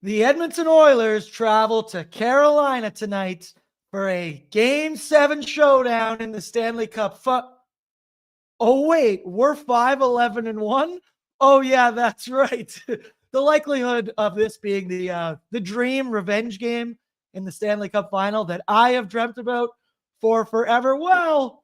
The Edmonton Oilers travel to Carolina tonight for a Game 7 showdown in the Stanley Cup. Oh, wait, we're 5-11-1? Oh, yeah, that's right. The likelihood of this being the dream revenge game in the Stanley Cup final that I have dreamt about for forever, well,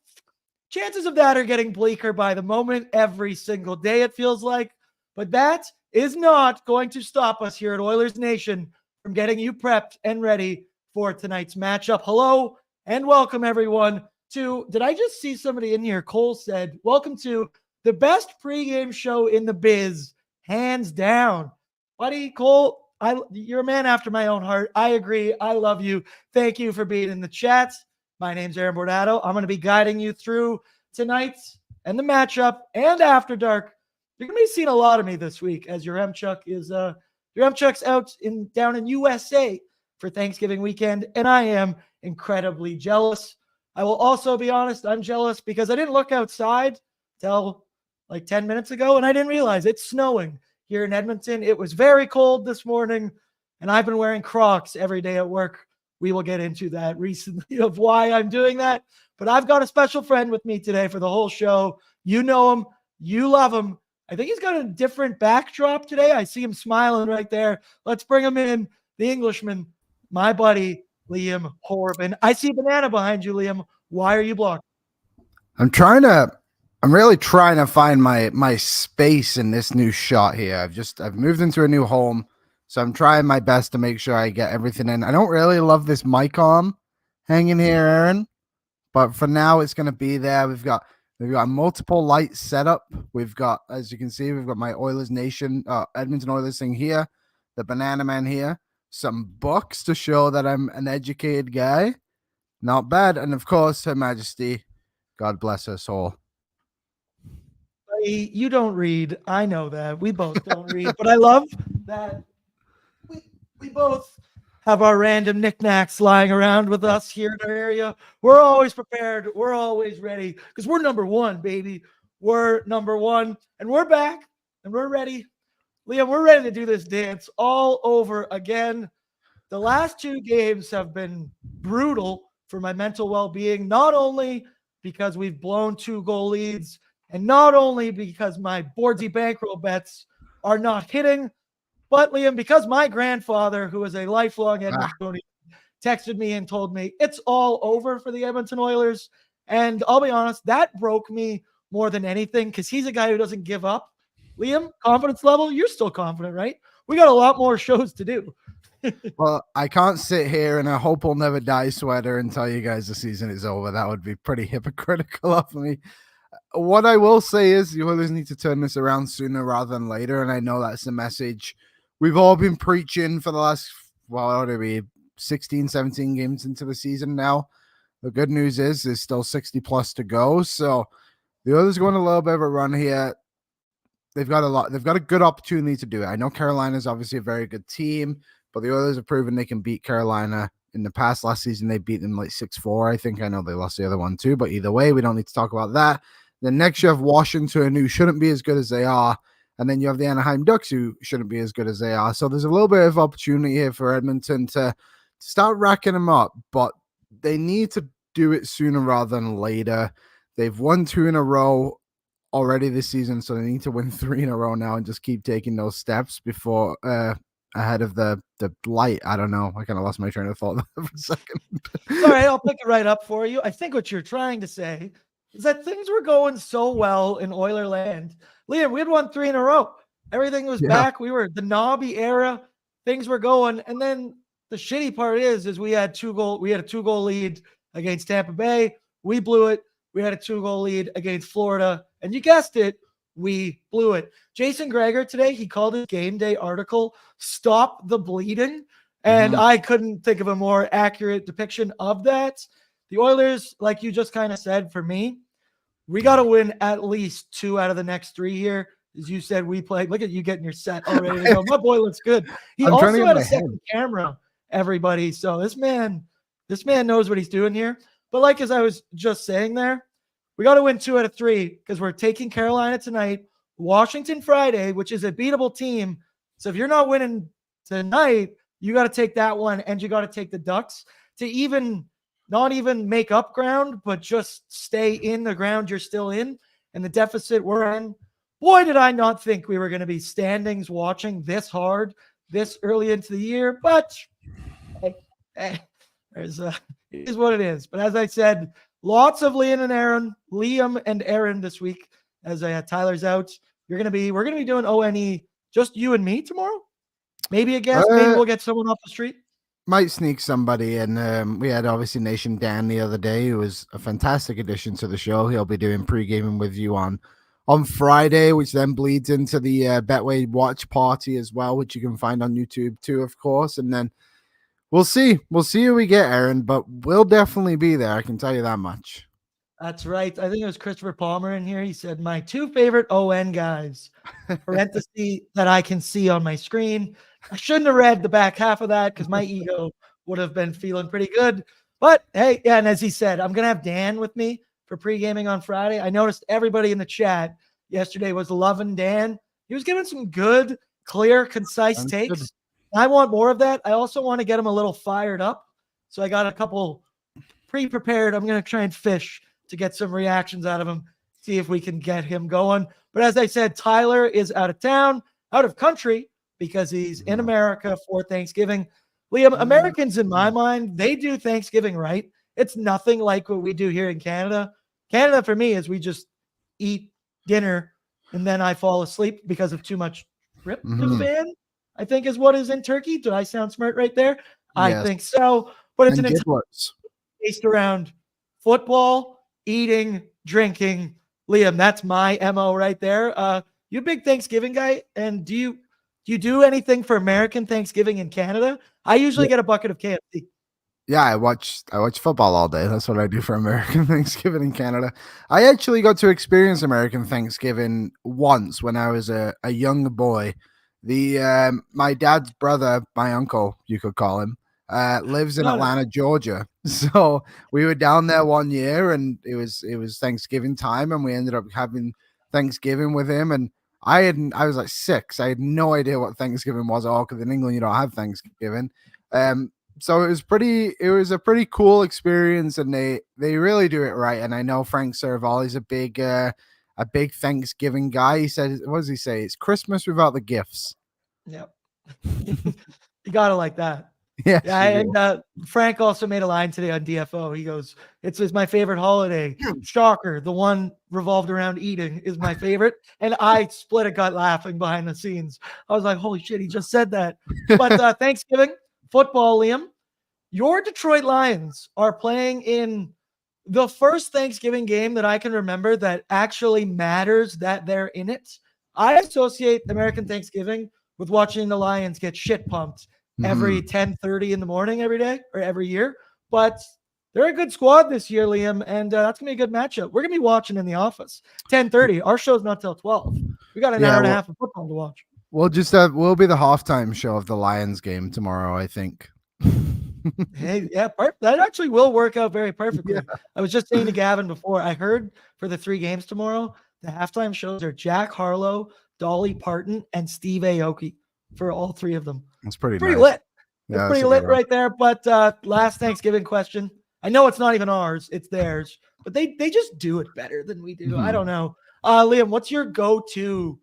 chances of that are getting bleaker by the moment every single day, it feels like. But that is not going to stop us here at Oilers Nation from getting you prepped and ready for tonight's matchup. Hello and welcome, everyone, to, did I just see somebody in here? Cole said, welcome to the best pregame show in the biz, hands down. Buddy, Cole, you're a man after my own heart. I agree. I love you. Thank you for being in the chat. My name's Aaron Bordato. I'm going to be guiding you through tonight's and the matchup and After Dark. You're going to be seeing a lot of me this week as Yaremchuk's out down in USA for Thanksgiving weekend, and I am incredibly jealous. I will also be honest, I'm jealous because I didn't look outside till like 10 minutes ago, and I didn't realize it's snowing here in Edmonton. It was very cold this morning, and I've been wearing Crocs every day at work. We will get into that recently of why I'm doing that. But I've got a special friend with me today for the whole show. You know him. You love him. I think he's got a different backdrop today. I see him smiling right there. Let's bring him in. The Englishman, my buddy, Liam Horban. I see a banana behind you, Liam. Why are you blocked? I'm really trying to find my space in this new shot here. I've moved into a new home. So I'm trying my best to make sure I get everything in. I don't really love this mic arm hanging here, Aaron, but for now it's going to be there. We've got multiple lights set up. We've got, as you can see, we've got my Oilers Nation, Edmonton Oilers thing here, the Banana Man here, some books to show that I'm an educated guy. Not bad. And of course, Her Majesty, God bless her soul. You don't read. I know that. We both don't read, but I love that. We both have our random knickknacks lying around with us here in our area. We're always prepared. We're always ready because we're number one, baby. We're number one, and we're back, and we're ready. Liam, we're ready to do this dance all over again. The last two games have been brutal for my mental well-being, not only because we've blown 2-goal leads, and not only because my BORDZY bankroll bets are not hitting, but Liam, because my grandfather, who is a lifelong Edmontonian, texted me and told me it's all over for the Edmonton Oilers. And I'll be honest, that broke me more than anything because he's a guy who doesn't give up. Liam, confidence level, you're still confident, right? We got a lot more shows to do. Well, I can't sit here in a hope will never die sweater and tell you guys the season is over. That would be pretty hypocritical of me. What I will say is the Oilers need to turn this around sooner rather than later. And I know that's the message we've all been preaching for the last, well, what are we, 16, 17 games into the season now. The good news is there's still 60 plus to go. So the Oilers going a little bit of a run here. They've got a good opportunity to do it. I know Carolina's obviously a very good team, but the Oilers have proven they can beat Carolina in the past. Last season, they beat them like 6-4. I think. I know they lost the other one too, but either way, we don't need to talk about that. Then next you have Washington, who shouldn't be as good as they are. And then you have the Anaheim Ducks, who shouldn't be as good as they are. So there's a little bit of opportunity here for Edmonton to start racking them up, but they need to do it sooner rather than later. They've won 2 in a row already this season, so they need to win 3 in a row now and just keep taking those steps before ahead of the light. I don't know. I kind of lost my train of thought there for a second. All right, I'll pick it right up for you. I think what you're trying to say is that things were going so well in Oiler land. Liam, we had won 3 in a row. Everything was back. We were the Nobby era. Things were going. And then the shitty part is we had a 2-goal lead against Tampa Bay. We blew it. We had a 2-goal lead against Florida. And you guessed it, we blew it. Jason Greger today, he called his game day article, Stop the Bleeding. And I couldn't think of a more accurate depiction of that. The Oilers, like you just kind of said, for me, we got to win at least 2 out of the next 3 here. As you said, we played. Look at you getting your set already to go. My boy looks good. He also had a second camera, everybody. So this man knows what he's doing here. But like as I was just saying there, we got to win 2 out of 3 because we're taking Carolina tonight, Washington Friday, which is a beatable team. So if you're not winning tonight, you got to take that one, and you got to take the Ducks to not even make up ground, but just stay in the ground you're still in and the deficit we're in. Boy, did I not think we were going to be standings watching this hard this early into the year, but hey, it is what it is. But as I said, lots of Liam and Aaron this week as Tyler's out. We're gonna be doing ONE, just you and me tomorrow. Maybe a guest. Maybe we'll get someone off the street. Might sneak somebody in. We had obviously Nation Dan the other day, who was a fantastic addition to the show. He'll be doing pre-gaming with you on Friday, which then bleeds into the Betway watch party as well, which you can find on YouTube too, of course. And then we'll see who we get, Aaron, but we'll definitely be there. I can tell you that much. That's right. I think it was Christopher Palmer in here. He said, my 2 favorite ON guys, parenthesis, that I can see on my screen. I shouldn't have read the back half of that because my ego would have been feeling pretty good. But hey, yeah, and as he said, I'm going to have Dan with me for pre-gaming on Friday. I noticed everybody in the chat yesterday was loving Dan. He was giving some good, clear, concise takes. Good. I want more of that. I also want to get him a little fired up. So I got a couple pre-prepared. I'm going to try and fish to get some reactions out of him, see if we can get him going. But as I said, Tyler is out of town, out of country, because he's in America for Thanksgiving. Liam, Americans, in my mind, they do Thanksgiving right. It's nothing like what we do here in Canada. Canada, for me, is we just eat dinner, and then I fall asleep because of too much tryptophan, I think is what is in Turkey. Did I sound smart right there? Yes. I think so. But it's an entire based around football, eating, drinking. Liam, that's my MO right there. You a big Thanksgiving guy, and do you do anything for American Thanksgiving in Canada? I usually get a bucket of KFC. Yeah, I watch football all day. That's what I do for American Thanksgiving in Canada. I actually got to experience American Thanksgiving once when I was a young boy. My dad's brother, my uncle, you could call him, lives in Atlanta, Georgia. So we were down there one year, and it was Thanksgiving time, and we ended up having Thanksgiving with him. And I was like 6. I had no idea what Thanksgiving was at all, because in England you don't have Thanksgiving. So it was a pretty cool experience, and they really do it right. And I know Frank Cervalli's a big Thanksgiving guy. He said, what does he say? It's Christmas without the gifts. Yep. You gotta like that. Yeah. And Frank also made a line today on DFO. He goes, it's my favorite holiday. Shocker. The one revolved around eating is my favorite. And I split a gut laughing behind the scenes. I was like, holy shit, he just said that. But Thanksgiving football, Liam, your Detroit Lions are playing in the first Thanksgiving game that I can remember that actually matters that they're in it. I associate American Thanksgiving with watching the Lions get shit pumped every 10:30 in the morning every day or every year. But they're a good squad this year, Liam, and that's going to be a good matchup. We're going to be watching in the office. 10:30. Our show's not till 12. We got an hour and a half of football to watch. We'll be the halftime show of the Lions game tomorrow, I think. Hey, yeah, that actually will work out very perfectly. Yeah. I was just saying to Gavin before, I heard for the 3 games tomorrow, the halftime shows are Jack Harlow, Dolly Parton, and Steve Aoki for all 3 of them. It's pretty nice. Lit. Yeah, it's pretty lit right there. But last Thanksgiving question. I know it's not even ours, it's theirs, but they just do it better than we do. I don't know. Liam, what's your go-to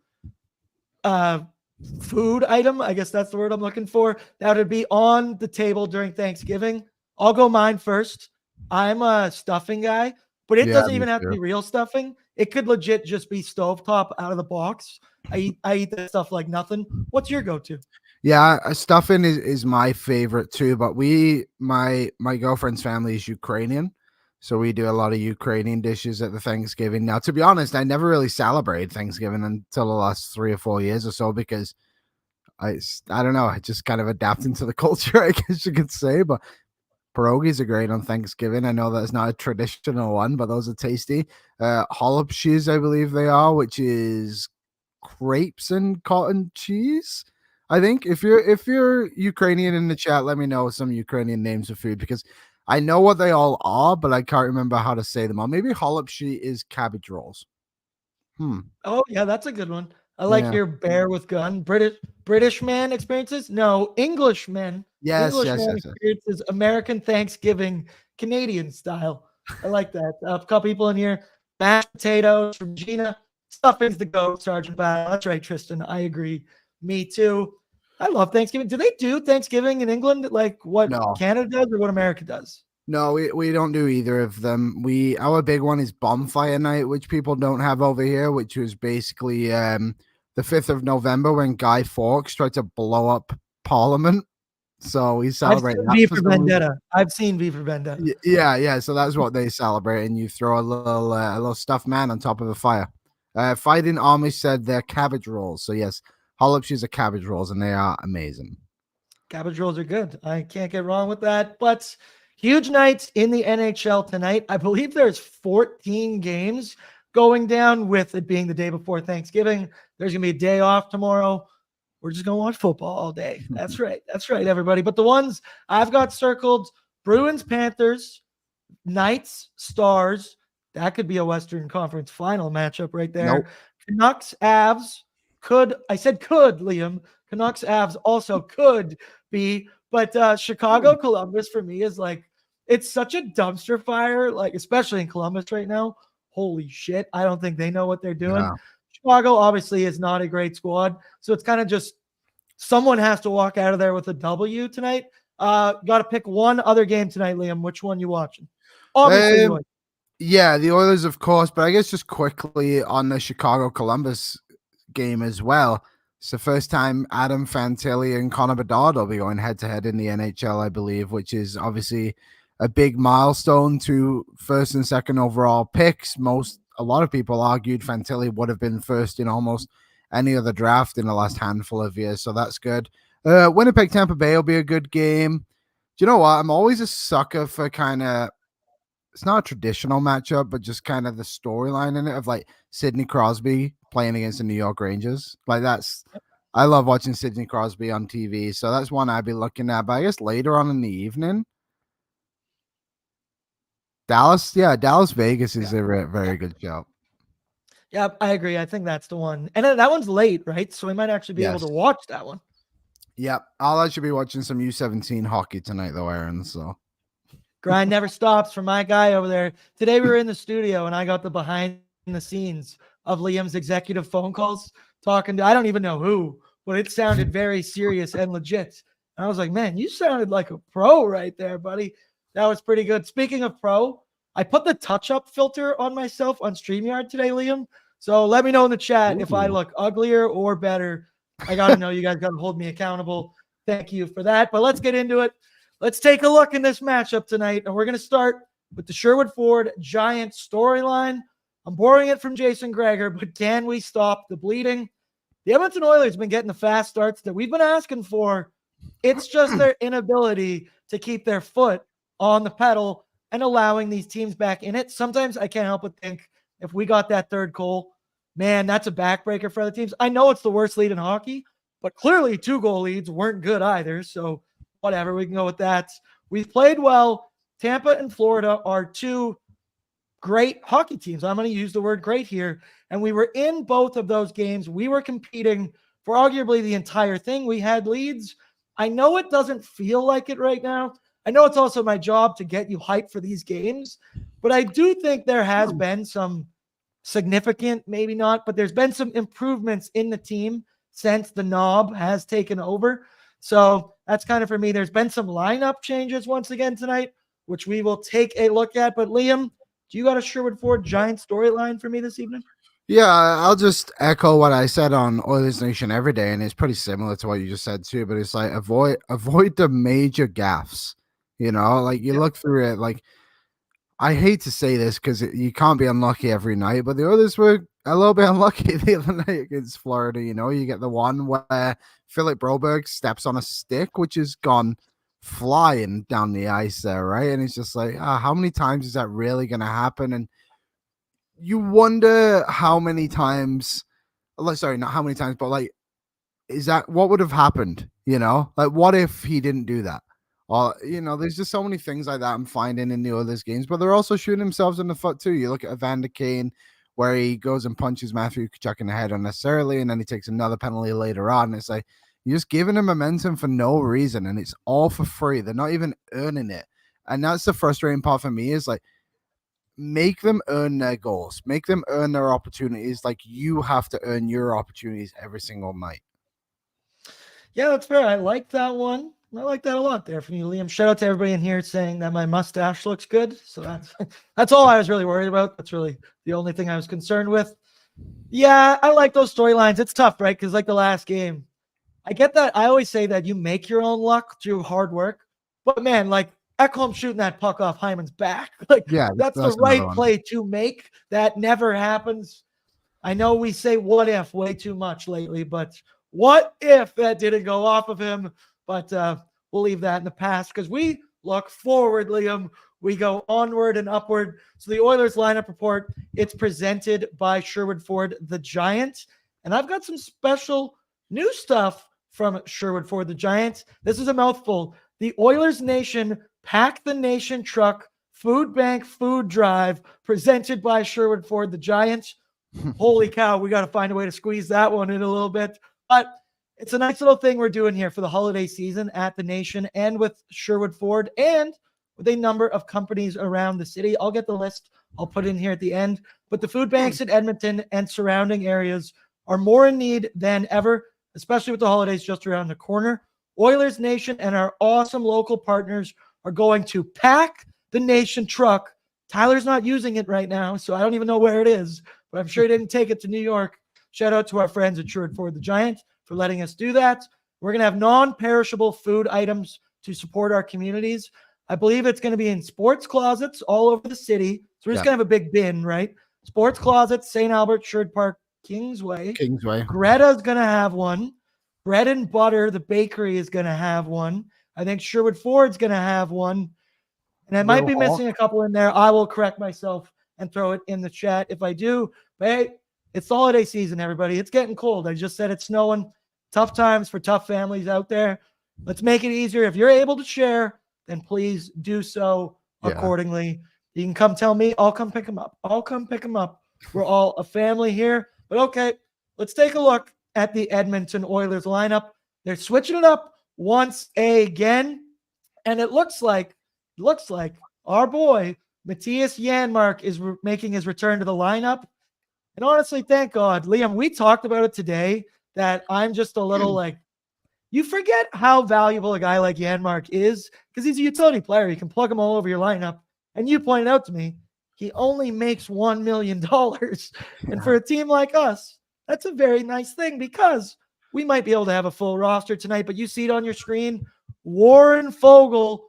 food item? I guess that's the word I'm looking for. That would be on the table during Thanksgiving. I'll go mine first. I'm a stuffing guy, but it doesn't even have to be real stuffing. It could legit just be stovetop out of the box. I eat that stuff like nothing. What's your go-to? Yeah, stuffing is my favorite too, but my girlfriend's family is Ukrainian, so we do a lot of Ukrainian dishes at the Thanksgiving. Now, to be honest, I never really celebrated Thanksgiving until the last 3 or 4 years or so, because I don't know, I just kind of adapting to the culture, I guess you could say. But pierogies are great on Thanksgiving. I know that's not a traditional one, but those are tasty. Holopshis, I believe they are, which is crepes and cotton cheese. I think if you're Ukrainian in the chat, let me know some Ukrainian names of food, because I know what they all are, but I can't remember how to say them all. Maybe holopshi is cabbage rolls. Oh yeah, that's a good one. I like Yeah. your bear with gun. British man experiences? No, Englishman. Yes, yes, Englishman yes, yes. experiences American Thanksgiving Canadian style. I like that. A couple people in here. Mashed potatoes from Gina. Stuffing's the goat, Sergeant Battle. That's right, Tristan. I agree. Me too. I love Thanksgiving. Do they do Thanksgiving in England like what No. Canada does or what America does? No, we don't do either of them. Our big one is bonfire night, which people don't have over here, which was basically the 5th of November when Guy Fawkes tried to blow up Parliament. So we I've celebrate seen that V for for some reason. Vendetta. I've seen V for Vendetta. Yeah. So that's what they celebrate, and you throw a little stuffed man on top of a fire. Fighting Army said they're cabbage rolls. So yes, Hollopshies are cabbage rolls, and they are amazing. Cabbage rolls are good. I can't get wrong with that. But huge nights in the NHL tonight. I believe there's 14 games going down, with it being the day before Thanksgiving. There's going to be a day off tomorrow. We're just going to watch football all day. That's right. That's right, everybody. But the ones I've got circled: Bruins, Panthers, Knights, Stars. That could be a Western Conference final matchup right there. Nope. Canucks, Avs. I said could, Liam. Canucks, Avs also could be. But Chicago, Columbus for me is like, it's such a dumpster fire, like especially in Columbus right now. Holy shit. I don't think they know what they're doing. Yeah. Chicago obviously is not a great squad. So it's kind of just someone has to walk out of there with a W tonight. Got to pick one other game tonight, Liam. Which one you watching? Obviously, the Oilers. Yeah, the Oilers, of course, but I guess just quickly on the Chicago Columbus game as well. It's the first time Adam Fantilli and Connor Bedard will be going head to head in the NHL, I believe, which is obviously a big milestone to first and second overall picks. A lot of people argued Fantilli would have been first in almost any other draft in the last handful of years, so that's good. Winnipeg Tampa Bay will be a good game. Do you know what? I'm always a sucker for kind of, it's not a traditional matchup, but just kind of the storyline in it of like Sidney Crosby playing against the New York Rangers. Like I love watching Sidney Crosby on TV. So that's one I'd be looking at. But I guess later on in the evening, Dallas Vegas is a very good show. Yeah, I agree. I think that's the one. And that one's late, right? So we might actually be able to watch that one. Yep. I'll actually be watching some U17 hockey tonight, though, Aaron. So grind never stops for my guy over there. Today we were in the studio and I got the behind the scenes of Liam's executive phone calls talking to, I don't even know who, but it sounded very serious and legit. And I was like, man, you sounded like a pro right there, buddy. That was pretty good. Speaking of pro, I put the touch-up filter on myself on StreamYard today, Liam. So let me know in the chat if I look uglier or better. I got to know. You guys got to hold me accountable. Thank you for that. But let's get into it. Let's take a look in this matchup tonight. And we're going to start with the Sherwood Ford Giants storyline. I'm borrowing it from Jason Greger, but can we stop the bleeding? The Edmonton Oilers have been getting the fast starts that we've been asking for. It's just their inability to keep their foot on the pedal and allowing these teams back in it. Sometimes I can't help but think, if we got that third goal, man, that's a backbreaker for other teams. I know it's the worst lead in hockey, but clearly 2-goal leads weren't good either. So whatever, we can go with that. We've played well. Tampa and Florida are two great hockey teams. I'm going to use the word great here. And we were in both of those games. We were competing for arguably the entire thing. We had leads. I know it doesn't feel like it right now. I know it's also my job to get you hyped for these games, but I do think there has been some significant, maybe not, but there's been some improvements in the team since the knob has taken over. So that's kind of for me. There's been some lineup changes once again tonight, which we will take a look at. But Liam, do you got a Sherwood Ford Giant storyline for me this evening? Yeah, I'll just echo what I said on Oilers Nation every day, and it's pretty similar to what you just said too. But it's like avoid the major gaffes. You know, like you look through it. Like, I hate to say this because you can't be unlucky every night, but the Oilers were a little bit unlucky the other night against Florida. You know, you get the one where Philip Broberg steps on a stick, which has gone flying down the ice there, right? And it's just like, how many times is that really going to happen? And you wonder how many times, sorry, not how many times, but like, is that what would have happened? You know, like what if he didn't do that? Or, you know, there's just so many things like that I'm finding in the Oilers games, but they're also shooting themselves in the foot too. You look at Evander Kane where he goes and punches Matthew Tkachuk in the head unnecessarily, and then he takes another penalty later on. It's like you're just giving him momentum for no reason, and it's all for free. They're not even earning it. And that's the frustrating part for me, is like, make them earn their goals, make them earn their opportunities. Like, you have to earn your opportunities every single night. Yeah, that's fair. I like that one. I like that a lot there from you, Liam. Shout out to everybody in here saying that my mustache looks good. So that's all I was really worried about. That's really the only thing I was concerned with. Yeah, I like those storylines. It's tough, right? Because like the last game, I get that. I always say that you make your own luck through hard work. But man, like Ekholm shooting that puck off Hyman's back, like Yeah, that's the right play to make. That never happens. I know we say what if way too much lately, but what if that didn't go off of him? But we'll leave that in the past because we look forward, Liam. We go onward and upward. So the Oilers lineup report, it's presented by Sherwood Ford, the Giant. And I've got some special new stuff from Sherwood Ford, the Giant. This is a mouthful. The Oilers Nation Pack the Nation Truck Food Bank Food Drive, presented by Sherwood Ford, the Giant. Holy cow, we got to find a way to squeeze that one in a little bit. But it's a nice little thing we're doing here for the holiday season at the Nation and with Sherwood Ford and with a number of companies around the city. I'll get the list. I'll put it in here at the end. But the food banks in Edmonton and surrounding areas are more in need than ever, especially with the holidays just around the corner. Oilers Nation and our awesome local partners are going to pack the Nation truck. Tyler's not using it right now, so I don't even know where it is, but I'm sure he didn't take it to New York. Shout out to our friends at Sherwood Ford, the Giant, for letting us do that. We're going to have non-perishable food items to support our communities. I believe it's going to be in sports closets all over the city. So we're just going to have a big bin, right? Sports closets, St. Albert, Sherwood Park, Kingsway. Greta's going to have one. Bread and Butter, the bakery, is going to have one. I think Sherwood Ford's going to have one. And I might be missing a couple in there. I will correct myself and throw it in the chat if I do. But hey, it's the holiday season, everybody. It's getting cold. I just said it's snowing. Tough times for tough families out there. Let's make it easier. If you're able to share, then please do so accordingly. You can come tell me. I'll come pick them up. I'll come pick them up. We're all a family here. But okay, let's take a look at the Edmonton Oilers lineup. They're switching it up once again. And it looks like our boy, Matthias Janmark, is making his return to the lineup. And honestly, thank God. Liam, we talked about it today that I'm just a little like, you forget how valuable a guy like Janmark is because he's a utility player. You can plug him all over your lineup. And you pointed out to me, he only makes $1 million. And for a team like us, that's a very nice thing because we might be able to have a full roster tonight. But you see it on your screen, Warren Foegele.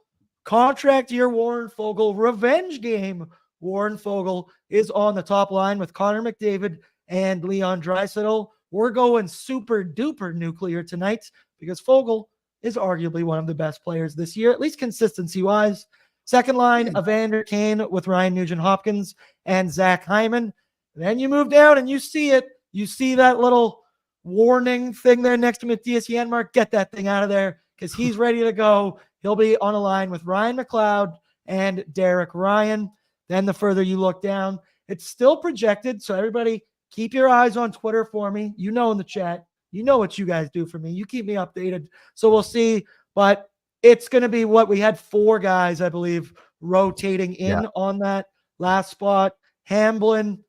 Contract year Warren Foegele, revenge game. Warren Foegele is on the top line with Connor McDavid and Leon Draisaitl. We're going super duper nuclear tonight because Foegele is arguably one of the best players this year, at least consistency wise. Second line, Evander Kane with Ryan Nugent-Hopkins and Zach Hyman. Then you move down and you see it. You see that little warning thing there next to Matthias Janmark. Get that thing out of there because he's ready to go. He'll be on a line with Ryan McLeod and Derek Ryan. Then the further you look down, it's still projected. So everybody keep your eyes on Twitter for me. You know, in the chat, you know what you guys do for me. You keep me updated. So we'll see. But it's going to be what we had 4 guys, I believe, rotating in on that last spot. Hamblin,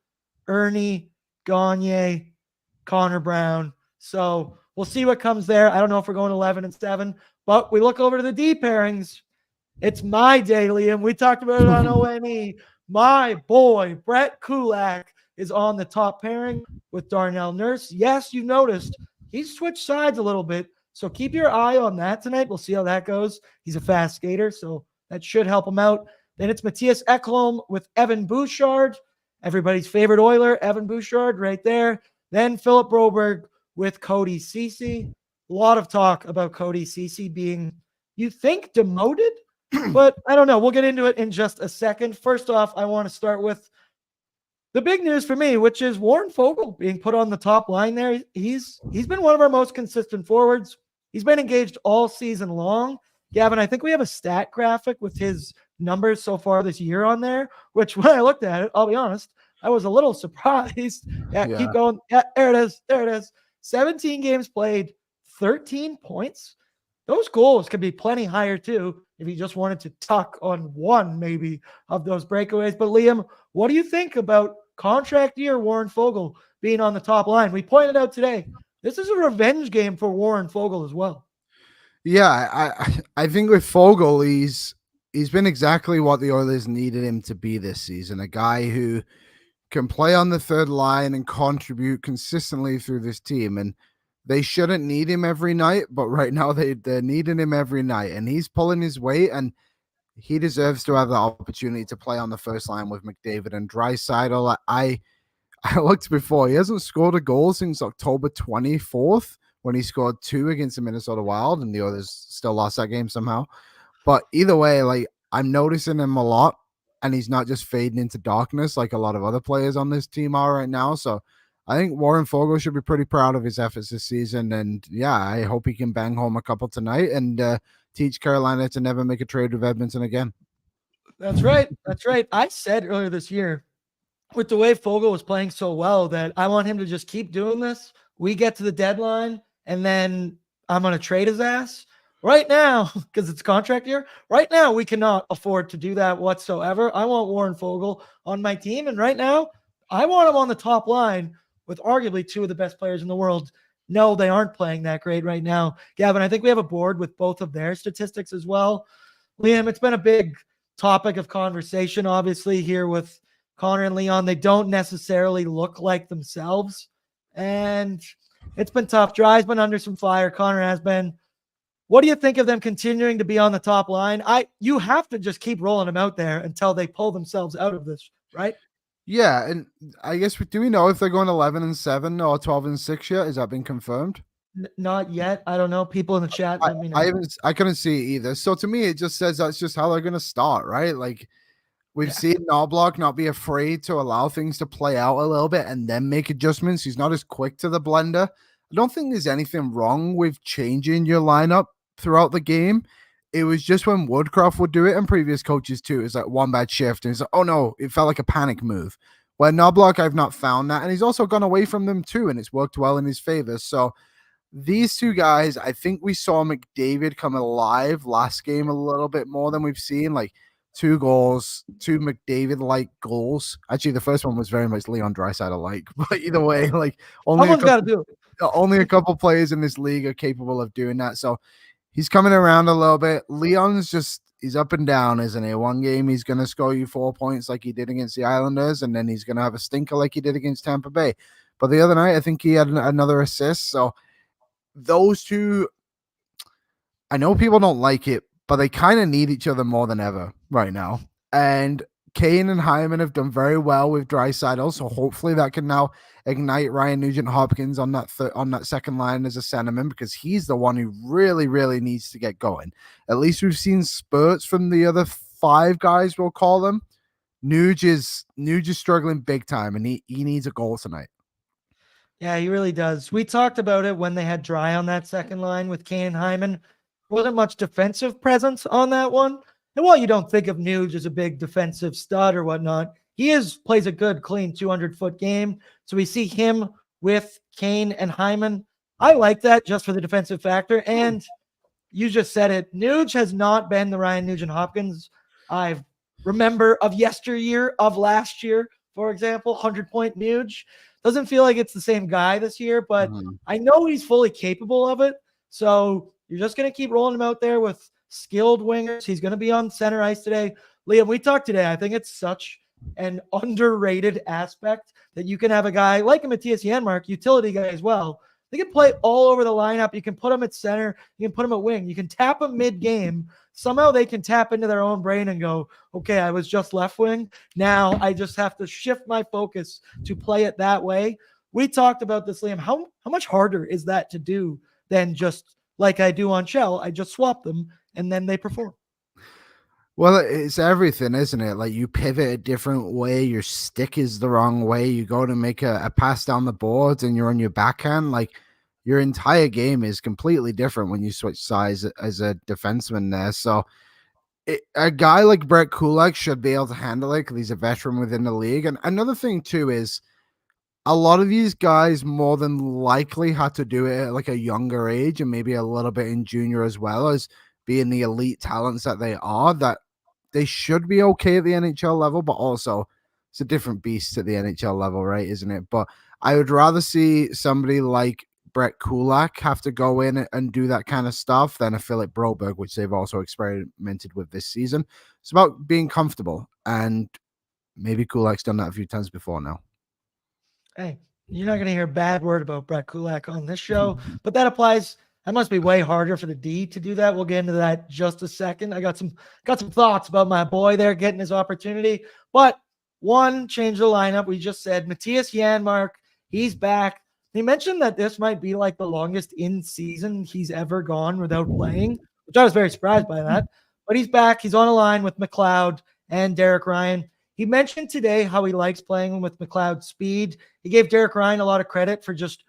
Ernie, Gagne, Connor Brown. So we'll see what comes there. I don't know if we're going 11-7. But we look over to the D pairings. It's my day, Liam. We talked about it on ONE. My boy, Brett Kulak, is on the top pairing with Darnell Nurse. Yes, you noticed he's switched sides a little bit. So keep your eye on that tonight. We'll see how that goes. He's a fast skater, so that should help him out. Then it's Matthias Ekholm with Evan Bouchard. Everybody's favorite Oiler, Evan Bouchard, right there. Then Philip Broberg with Cody Ceci. A lot of talk about Cody Ceci being, you think, demoted, but I don't know. We'll get into it in just a second. First off, I want to start with the big news for me, which is Warren Foegele being put on the top line there. He's been one of our most consistent forwards. He's been engaged all season long. Gavin, I think we have a stat graphic with his numbers so far this year on there, which when I looked at it, I'll be honest, I was a little surprised. Yeah, Yeah. keep going. Yeah, there it is. There it is. 17 games played, 13 points. Those goals could be plenty higher too if he just wanted to tuck on one maybe of those breakaways. But Liam, what do you think about contract year Warren Fogle being on the top line? We pointed out today, this is a revenge game for Warren Fogle as well. Yeah, I think with Fogle, he's been exactly what the Oilers needed him to be this season. A guy who can play on the third line and contribute consistently through this team. And they shouldn't need him every night, but right now they're needing him every night. And he's pulling his weight, and he deserves to have the opportunity to play on the first line with McDavid and Draisaitl. I looked before. He hasn't scored a goal since October 24th when he scored 2 against the Minnesota Wild, and the Oilers still lost that game somehow. But either way, like, I'm noticing him a lot, and he's not just fading into darkness like a lot of other players on this team are right now. So I think Warren Fogle should be pretty proud of his efforts this season. And yeah, I hope he can bang home a couple tonight and teach Carolina to never make a trade with Edmonton again. That's right. That's right. I said earlier this year, with the way Fogle was playing so well, that I want him to just keep doing this. We get to the deadline, and then I'm going to trade his ass. Right now, because it's contract year, right now we cannot afford to do that whatsoever. I want Warren Fogle on my team, and right now I want him on the top line with arguably 2 of the best players in the world. No, they aren't playing that great right now. Gavin, I think we have a board with both of their statistics as well. Liam, it's been a big topic of conversation, obviously, here with Connor and Leon. They don't necessarily look like themselves, and it's been tough. Dry's been under some fire. Connor has been. What do you think of them continuing to be on the top line? You have to just keep rolling them out there until they pull themselves out of this, right? Yeah, and I guess do we know if they're going 11-7 or 12-6 yet? Has that been confirmed? Not yet. I don't know. People in the chat, let me know. I couldn't see it either. So to me, it just says that's just how they're going to start, right? Like, we've seen Knobloch not be afraid to allow things to play out a little bit and then make adjustments. He's not as quick to the blender. I don't think there's anything wrong with changing your lineup throughout the game. It was just when Woodcroft would do it, and previous coaches too. It's like one bad shift, and it's like, oh no, it felt like a panic move. Where Knobloch, I've not found that, and he's also gone away from them too, and it's worked well in his favor. So these two guys, I think we saw McDavid come alive last game a little bit more than we've seen. Like 2 goals, 2 McDavid-like goals. Actually, the first one was very much Leon Draisaitl-like, but either way, like Someone's got to do it. Only a couple players in this league are capable of doing that. So he's coming around a little bit. Leon's he's up and down, isn't he? One game he's going to score you 4 points like he did against the Islanders, and then he's going to have a stinker like he did against Tampa Bay. But the other night, I think he had another assist. So those two, I know people don't like it, but they kind of need each other more than ever right now. And Kane and Hyman have done very well with Draisaitl, so hopefully that can now ignite Ryan Nugent-Hopkins on that second line as a centerman, because he's the one who really, really needs to get going. At least we've seen spurts from the other 5 guys, we'll call them. Nuge is struggling big time, and he needs a goal tonight. Yeah, he really does. We talked about it when they had Dry on that second line with Kane and Hyman. Wasn't much defensive presence on that one. And while you don't think of Nuge as a big defensive stud or whatnot, he plays a good, clean 200-foot game. So we see him with Kane and Hyman. I like that just for the defensive factor. And you just said it. Nuge has not been the Ryan Nugent-Hopkins I remember of yesteryear, of last year, for example, 100-point Nuge. Doesn't feel like it's the same guy this year, but I know he's fully capable of it. So you're just going to keep rolling him out there with skilled wingers. He's going to be on center ice today. Liam, we talked today. I think it's such an underrated aspect that you can have a guy like a Matthias Janmark, utility guy as well. They can play all over the lineup. You can put him at center. You can put him at wing. You can tap him mid-game. Somehow they can tap into their own brain and go, okay, I was just left wing. Now I just have to shift my focus to play it that way. We talked about this, Liam. How much harder is that to do than just like I do on Shell? I just swap them and then they perform. Well, it's everything, isn't it? Like, you pivot a different way, your stick is the wrong way, you go to make a pass down the boards and you're on your backhand. Like, your entire game is completely different when you switch sides as a defenseman there. So a guy like Brett Kulak should be able to handle it because he's a veteran within the league. And another thing too is a lot of these guys more than likely had to do it at like a younger age and maybe a little bit in junior as well, as being the elite talents that they are, that they should be okay at the NHL level, but also it's a different beast at the NHL level, right? Isn't it? But I would rather see somebody like Brett Kulak have to go in and do that kind of stuff than a Philip Broberg, which they've also experimented with this season. It's about being comfortable, and maybe Kulak's done that a few times before now. Hey, you're not going to hear a bad word about Brett Kulak on this show, but that applies. That must be way harder for the D to do that. We'll get into that just a second. I got some thoughts about my boy there getting his opportunity. But one, change the lineup. We just said Matthias Janmark, he's back. He mentioned that this might be like the longest in season he's ever gone without playing, which I was very surprised by that. But he's back. He's on a line with McLeod and Derek Ryan. He mentioned today how he likes playing with McLeod's speed. He gave Derek Ryan a lot of credit for just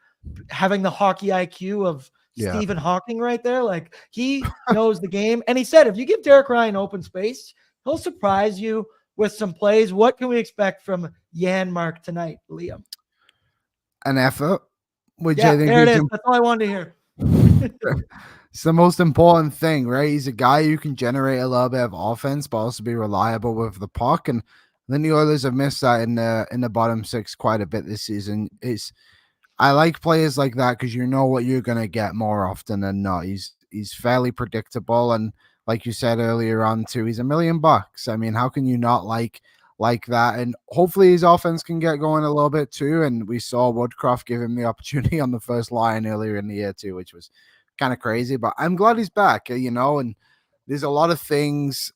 having the hockey IQ of Stephen Hawking right there. Like, he knows the game. And he said, if you give Derek Ryan open space, he'll surprise you with some plays. What can we expect from Janmark tonight, Liam? An effort, which yeah, I think there it is. That's all I wanted to hear. It's the most important thing, right? He's a guy who can generate a little bit of offense, but also be reliable with the puck. And then the Oilers have missed that in the bottom six quite a bit this season. I like players like that because you know what you're gonna get more often than not. He's fairly predictable, and like you said earlier on too, he's $1 million. I mean, how can you not like that? And hopefully his offense can get going a little bit too. And we saw Woodcroft give him the opportunity on the first line earlier in the year too, which was kind of crazy. But I'm glad he's back, and there's a lot of things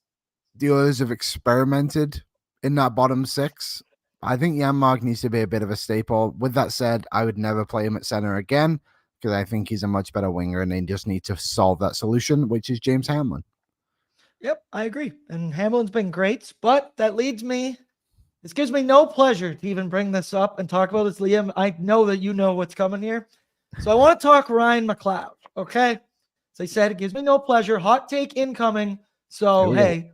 the Oilers have experimented in that bottom six. I think Janmark needs to be a bit of a staple. With that said, I would never play him at center again because I think he's a much better winger, and they just need to solve that solution, which is James Hamlin. Yep, I agree. And Hamlin's been great, but that leads me. This gives me no pleasure to even bring this up and talk about this, Liam. I know that you know what's coming here. So I want to talk Ryan McLeod, okay? As I said, it gives me no pleasure. Hot take incoming. So, hey,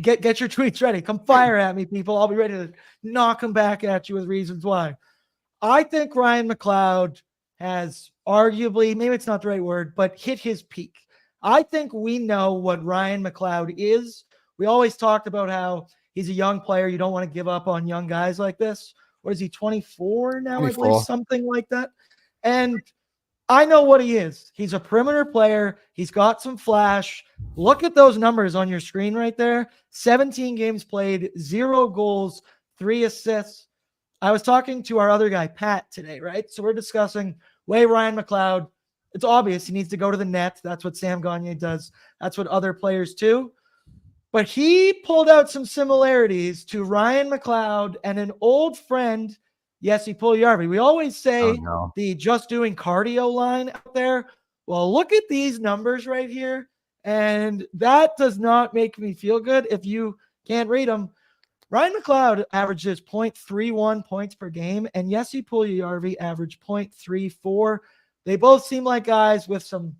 get your tweets ready. Come fire at me, people. I'll be ready to knock them back at you with reasons why. I think Ryan McLeod has arguably, maybe it's not the right word, but hit his peak. I think we know what Ryan McLeod is. We always talked about how he's a young player. You don't want to give up on young guys like this. What is he, 24 now? 24. I believe, something like that. And I know what he is. He's a perimeter player. He's got some flash. Look at those numbers on your screen right there. 17 games played, 0 goals, 3 assists. I was talking to our other guy, Pat, today, right? So we're discussing Ryan McLeod. It's obvious he needs to go to the net. That's what Sam Gagner does. That's what other players do. But he pulled out some similarities to Ryan McLeod and an old friend, Jesse Puljujarvi. We always say the just doing cardio line out there. Well, look at these numbers right here. And that does not make me feel good if you can't read them. Ryan McLeod averages 0.31 points per game, and Jesse Puljujarvi averaged 0.34. They both seem like guys with some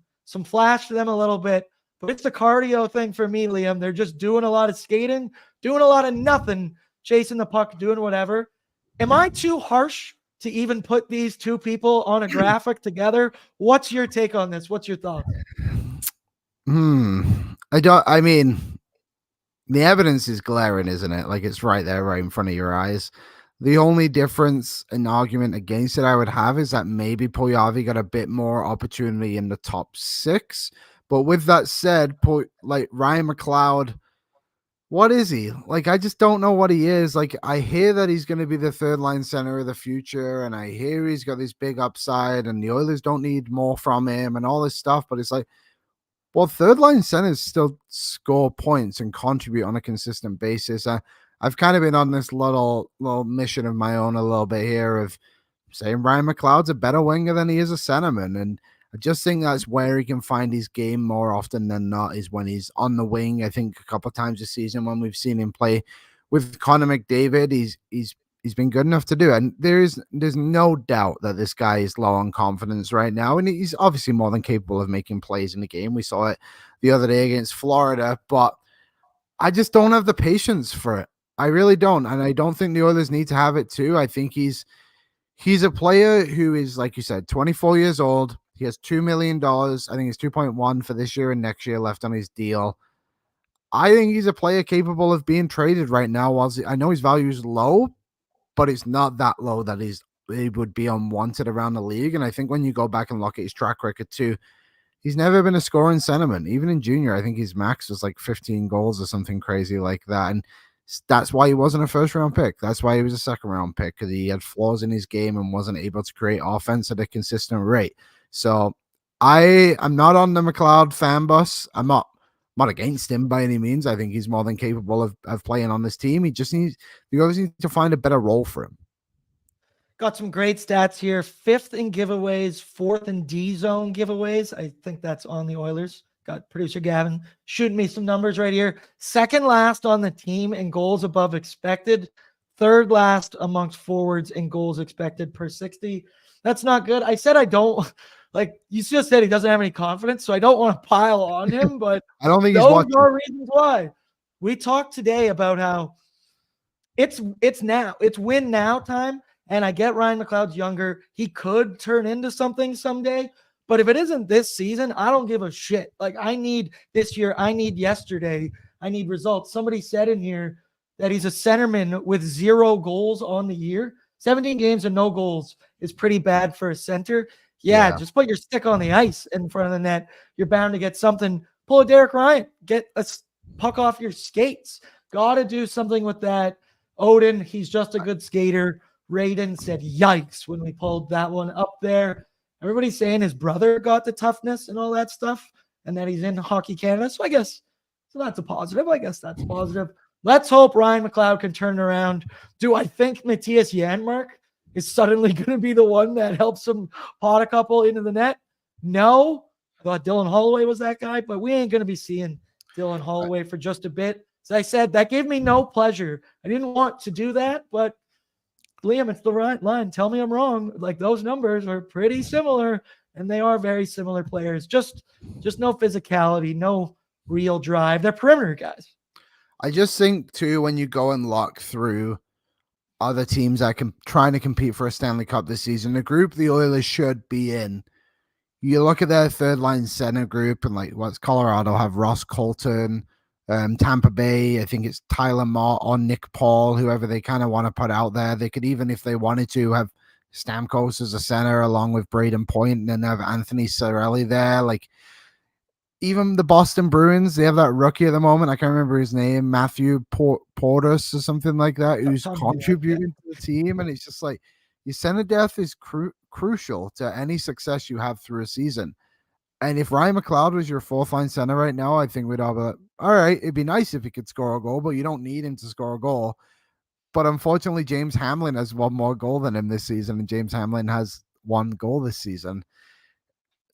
flash to them a little bit, but it's the cardio thing for me, Liam. They're just doing a lot of skating, doing a lot of nothing, chasing the puck, doing whatever. Am I too harsh to even put these two people on a graphic together? What's your take on this? What's your thought? I mean, the evidence is glaring, isn't it? Like, it's right there, right in front of your eyes. The only difference and argument against it I would have is that maybe Puljujarvi got a bit more opportunity in the top 6. But with that said, Ryan McLeod, what is he? Like, I just don't know what he is. Like, I hear that he's going to be the third line center of the future, and I hear he's got this big upside, and the Oilers don't need more from him and all this stuff. But it's like, well, third line centers still score points and contribute on a consistent basis. I've kind of been on this little mission of my own a little bit here of saying Ryan McLeod's a better winger than he is a centerman. And I just think that's where he can find his game more often than not is when he's on the wing. I think a couple of times this season when we've seen him play with Connor McDavid, he's been good enough to do it. And there's no doubt that this guy is low on confidence right now. And he's obviously more than capable of making plays in the game. We saw it the other day against Florida, but I just don't have the patience for it. I really don't. And I don't think the Oilers need to have it too. I think he's a player who is, like you said, 24 years old. He has $2 million. I think it's 2.1 for this year and next year left on his deal. I think he's a player capable of being traded right now. Whilst I know his value is low, but it's not that low that he would be unwanted around the league. And I think when you go back and look at his track record too, he's never been a scoring centerman. Even in junior, I think his max was like 15 goals or something crazy like that. And that's why he wasn't a first round pick. That's why he was a second round pick, because he had flaws in his game and wasn't able to create offense at a consistent rate. So I'm not on the McLeod fan bus. I'm not against him by any means. I think he's more than capable of playing on this team. The Oilers need to find a better role for him. Got some great stats here. 5th in giveaways, 4th in D zone giveaways. I think that's on the Oilers. Got producer Gavin shooting me some numbers right here. 2nd last on the team in goals above expected. 3rd last amongst forwards in goals expected per 60. That's not good. I said I don't, like you just said, he doesn't have any confidence, so I don't want to pile on him, but I don't think those are reasons why. We talked today about how it's now. It's win now time. And I get Ryan McLeod's younger. He could turn into something someday. But if it isn't this season, I don't give a shit. Like, I need this year. I need yesterday. I need results. Somebody said in here that he's a centerman with 0 goals on the year. 17 games and no goals is pretty bad for a center. Yeah, just put your stick on the ice in front of the net. You're bound to get something. Pull a Derek Ryan. Get a puck off your skates. Got to do something with that. Odin, he's just a good skater. Raiden said, yikes, when we pulled that one up there. Everybody's saying his brother got the toughness and all that stuff, and that he's in Hockey Canada. So that's a positive. I guess that's positive. Let's hope Ryan McLeod can turn it around. Do I think Matthias Janmark is suddenly going to be the one that helps him pot a couple into the net? No. I thought Dylan Holloway was that guy, but we ain't going to be seeing Dylan Holloway for just a bit. As I said, that gave me no pleasure. I didn't want to do that, but Liam, it's the right line. Tell me I'm wrong. Like, those numbers are pretty similar, and they are very similar players. Just no physicality, no real drive. They're perimeter guys. I just think too, when you go and look through other teams that can trying to compete for a Stanley Cup this season, the group the Oilers should be in. You look at their third line center group, and like what's Colorado have Ross Colton. Tampa Bay, I think it's Tyler Mott or Nick Paul, whoever they kind of want to put out there. They could even, if they wanted to, have Stamkos as a center along with Braden Point, and then have Anthony Cirelli there. Like, even the Boston Bruins, they have that rookie at the moment. I can't remember his name, Matthew Portis or something like that, who's contributing to the team. And it's just like, your center depth is crucial to any success you have through a season. And if Ryan McLeod was your 4th line center right now, I think we'd all be like, all right, it'd be nice if he could score a goal, but you don't need him to score a goal. But unfortunately, James Hamlin has 1 more goal than him this season, and James Hamlin has 1 goal this season.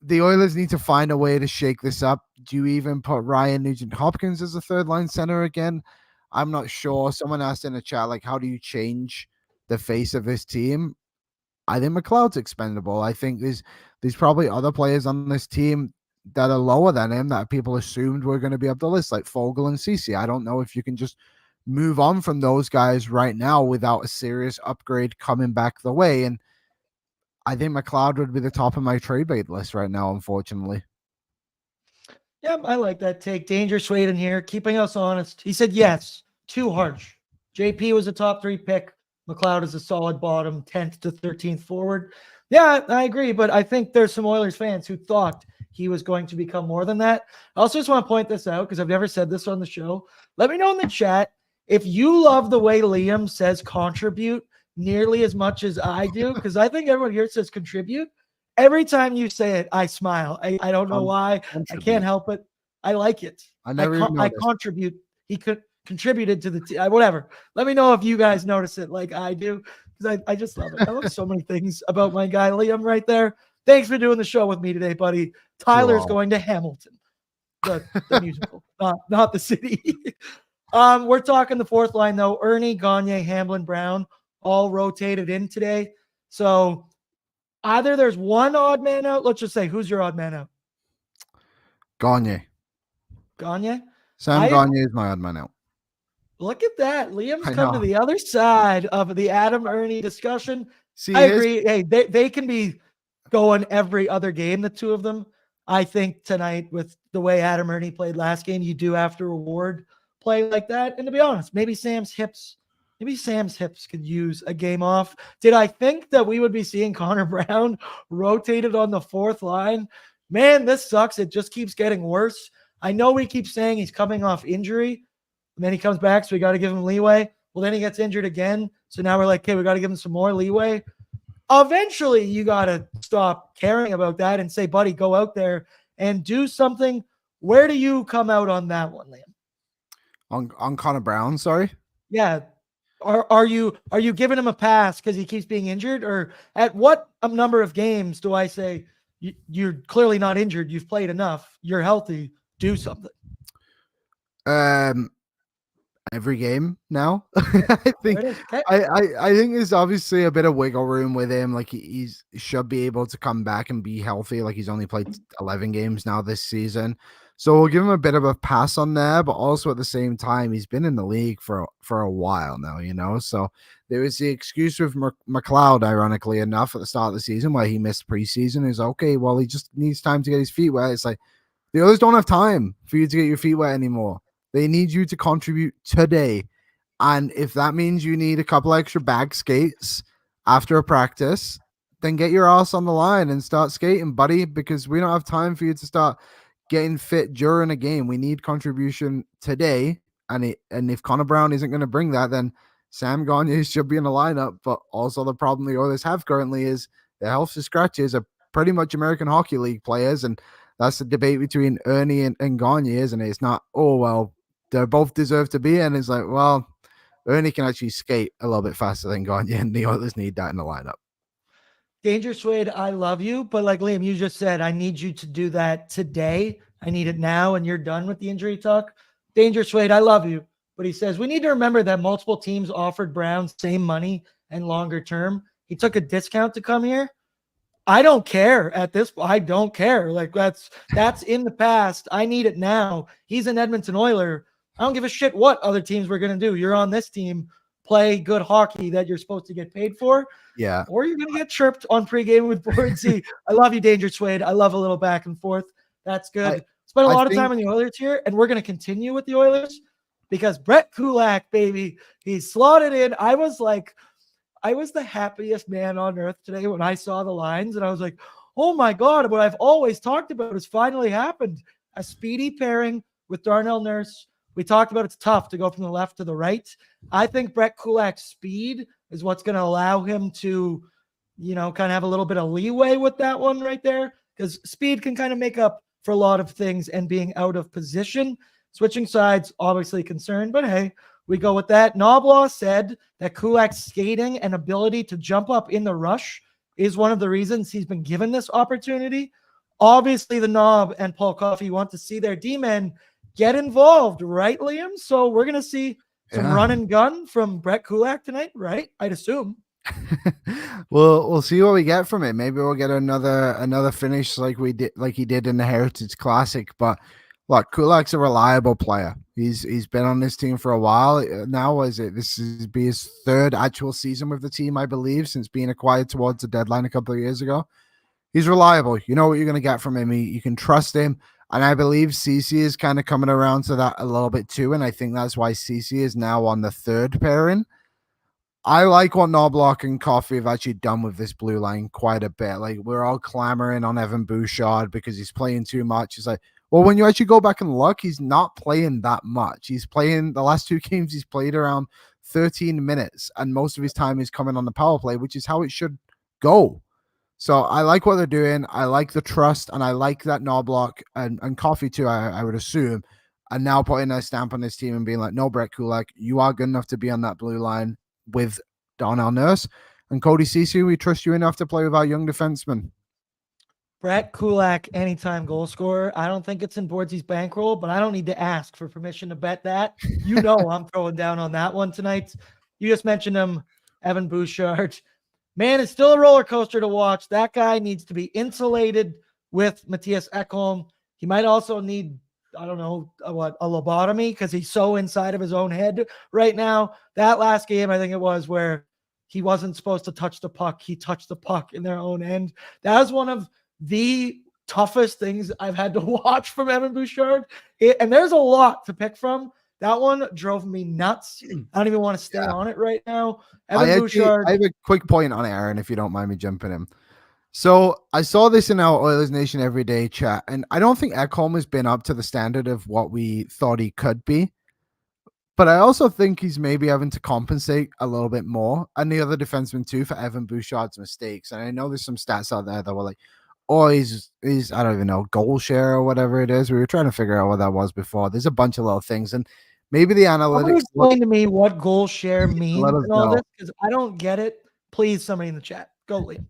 The Oilers need to find a way to shake this up. Do you even put Ryan Nugent-Hopkins as a 3rd line center again? I'm not sure. Someone asked in the chat, like, how do you change the face of this team? I think McLeod's expendable. I think there's probably other players on this team that are lower than him that people assumed were going to be up the list, like Fogle and Ceci. I don't know if you can just move on from those guys right now without a serious upgrade coming back the way. And I think McLeod would be the top of my trade bait list right now, unfortunately. Yeah, I like that take. Danger Sweden here, keeping us honest. He said yes, too harsh. JP was a top 3 pick. McLeod is a solid bottom, 10th to 13th forward. Yeah, I agree, but I think there's some Oilers fans who thought he was going to become more than that. I also just want to point this out because I've never said this on the show. Let me know in the chat if you love the way Liam says contribute nearly as much as I do, because I think everyone here says contribute. Every time you say it, I smile. I don't know why. I can't help it. I like it. I contribute. He could contributed to the team. Whatever. Let me know if you guys notice it like I do, because I just love it. I love so many things about my guy Liam right there. Thanks for doing the show with me today, buddy. Tyler's going to Hamilton, the musical, not the city. We're talking the 4th line though. Ernie, Gagne, Hamlin, Brown all rotated in today. So either there's one odd man out. Let's just say, who's your odd man out? Gagne. Gagne? Sam Gagne is my odd man out. Look at that. Liam's I come to know. the other side of the Adam Ernie discussion. See, I here's agree. Hey, they can be going every other game, the two of them. I think tonight, with the way Adam Ernie played last game, you do have to reward play like that. And to be honest, maybe Sam's hips could use a game off. Did I think that we would be seeing Connor Brown rotated on the fourth line? Man, this sucks. It just keeps getting worse. I know we keep saying he's coming off injury, and then he comes back, so we got to give him leeway. Well, then he gets injured again. So now we're like, okay, we got to give him some more leeway. Eventually, you got to stop caring about that and say, buddy, go out there and do something. Where do you come out on that one, Liam? on Connor Brown, sorry. Yeah. Are you giving him a pass because he keeps being injured? Or at what number of games do I say you're clearly not injured? You've played enough. You're healthy. Do something. Every game now. I think Okay. I think there's obviously a bit of wiggle room with him. Like he should be able to come back and be healthy. Like he's only played 11 games now this season. So we'll give him a bit of a pass on there, but also at the same time, he's been in the league for a while now, you know. So there was the excuse with McLeod, ironically enough, at the start of the season where he missed preseason. Is okay, well, he just needs time to get his feet wet. It's like the others don't have time for you to get your feet wet anymore. They need you to contribute today. And if that means you need a couple extra bag skates after a practice, then get your ass on the line and start skating, buddy, because we don't have time for you to start getting fit during a game. We need contribution today. And if Connor Brown isn't going to bring that, then Sam Gagne should be in the lineup. But also the problem the Oilers have currently is the health scratches are pretty much American Hockey League players. And that's the debate between Ernie and Gagne, isn't it? It's not, oh, well, they both deserve to be. And it's like, well, Ernie can actually skate a little bit faster than Gagne, and the Oilers need that in the lineup. Dangerous Wade, I love you, but like Liam, you just said, I need you to do that today. I need it now, and you're done with the injury talk. Dangerous Wade, I love you, but he says we need to remember that multiple teams offered Brown same money and longer term. He took a discount to come here. I don't care at this. I don't care. Like that's in the past. I need it now. He's an Edmonton Oiler. I don't give a shit what other teams we're going to do. You're on this team. Play good hockey that you're supposed to get paid for. Yeah. Or you're going to get chirped on pregame with BORDZY. I love you, Dangerous Wade. I love a little back and forth. That's good. Spent a lot of time on the Oilers here, and we're going to continue with the Oilers because Brett Kulak, baby, he slotted in. I was the happiest man on earth today when I saw the lines, and I was like, oh my God, what I've always talked about has finally happened. A speedy pairing with Darnell Nurse. We talked about it's tough to go from the left to the right. I think Brett Kulak's speed is what's going to allow him to, kind of have a little bit of leeway with that one right there, because speed can kind of make up for a lot of things, and being out of position. Switching sides, obviously concerned, but hey, we go with that. Knoblaw said that Kulak's skating and ability to jump up in the rush is one of the reasons he's been given this opportunity. Obviously, the Knob and Paul Coffey want to see their D-men get involved, right, Liam? So we're going to see some run and gun from Brett Kulak tonight, right? I'd assume. We'll see what we get from it. Maybe we'll get another finish like he did in the Heritage Classic. But look, Kulak's a reliable player. He's been on this team for a while now. This is be his third actual season with the team, I believe, since being acquired towards the deadline a couple of years ago. He's reliable. You know what you're going to get from him. You can trust him. And I believe Cece is kind of coming around to that a little bit too. And I think that's why Cece is now on the third pairing. I like what Knobloch and Coffey have actually done with this blue line quite a bit. Like, we're all clamoring on Evan Bouchard because he's playing too much. It's like, well, when you actually go back and look, he's not playing that much. He's playing the last two games, he's played around 13 minutes, and most of his time is coming on the power play, which is how it should go. So I like what they're doing. I like the trust, and I like that Knobloch and Coffey too, I would assume, and now putting a stamp on this team and being like, no, Brett Kulak, you are good enough to be on that blue line with Darnell Nurse and Cody Cece. We trust you enough to play with our young defenseman. Brett Kulak, anytime goal scorer. I don't think it's in Bordzy's bankroll, but I don't need to ask for permission to bet that. You know I'm throwing down on that one tonight. You just mentioned him, Evan Bouchard. Man, it's still a roller coaster to watch. That guy needs to be insulated with Matthias Ekholm. He might also need I don't know what, a lobotomy, because he's so inside of his own head right now. That last game, I think it was, where he wasn't supposed to touch the puck. He touched the puck in their own end. That was one of the toughest things I've had to watch from Evan Bouchard. And there's a lot to pick from. That one drove me nuts. I don't even want to stay on it right now. Bouchard. I have a quick point on Aaron, if you don't mind me jumping in. So I saw this in our Oilers Nation Everyday chat, and I don't think Ekholm has been up to the standard of what we thought he could be. But I also think he's maybe having to compensate a little bit more, and the other defensemen too, for Evan Bouchard's mistakes. And I know there's some stats out there that were like, oh, he's I don't even know, goal share or whatever it is. We were trying to figure out what that was before. There's a bunch of little things, and maybe the analytics. Explain to me what goal share means and all know. this, because I don't get it. Please, somebody in the chat, go, Liam.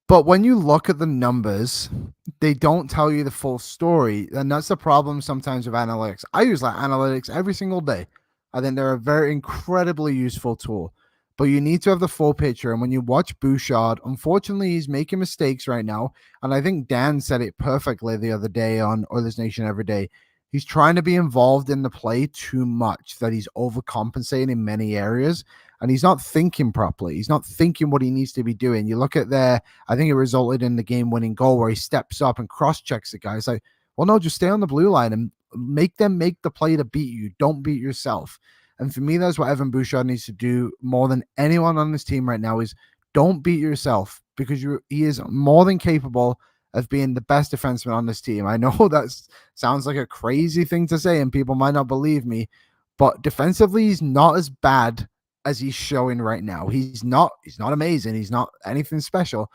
But when you look at the numbers, they don't tell you the full story. And that's the problem sometimes with analytics. I use like analytics every single day. I think they're a very incredibly useful tool. But you need to have the full picture. And when you watch Bouchard, unfortunately, he's making mistakes right now. And I think Dan said it perfectly the other day on Oilers Nation Every Day. He's trying to be involved in the play too much, that he's overcompensating in many areas. And he's not thinking properly. He's not thinking what he needs to be doing. You look at there, I think it resulted in the game-winning goal where he steps up and cross-checks the guy. It's like, well, no, just stay on the blue line and make them make the play to beat you. Don't beat yourself. And for me, that's what Evan Bouchard needs to do more than anyone on this team right now is don't beat yourself, because he is more than capable of being the best defenseman on this team. I know that sounds like a crazy thing to say and people might not believe me, but defensively, he's not as bad as he's showing right now. He's not amazing. He's not anything special,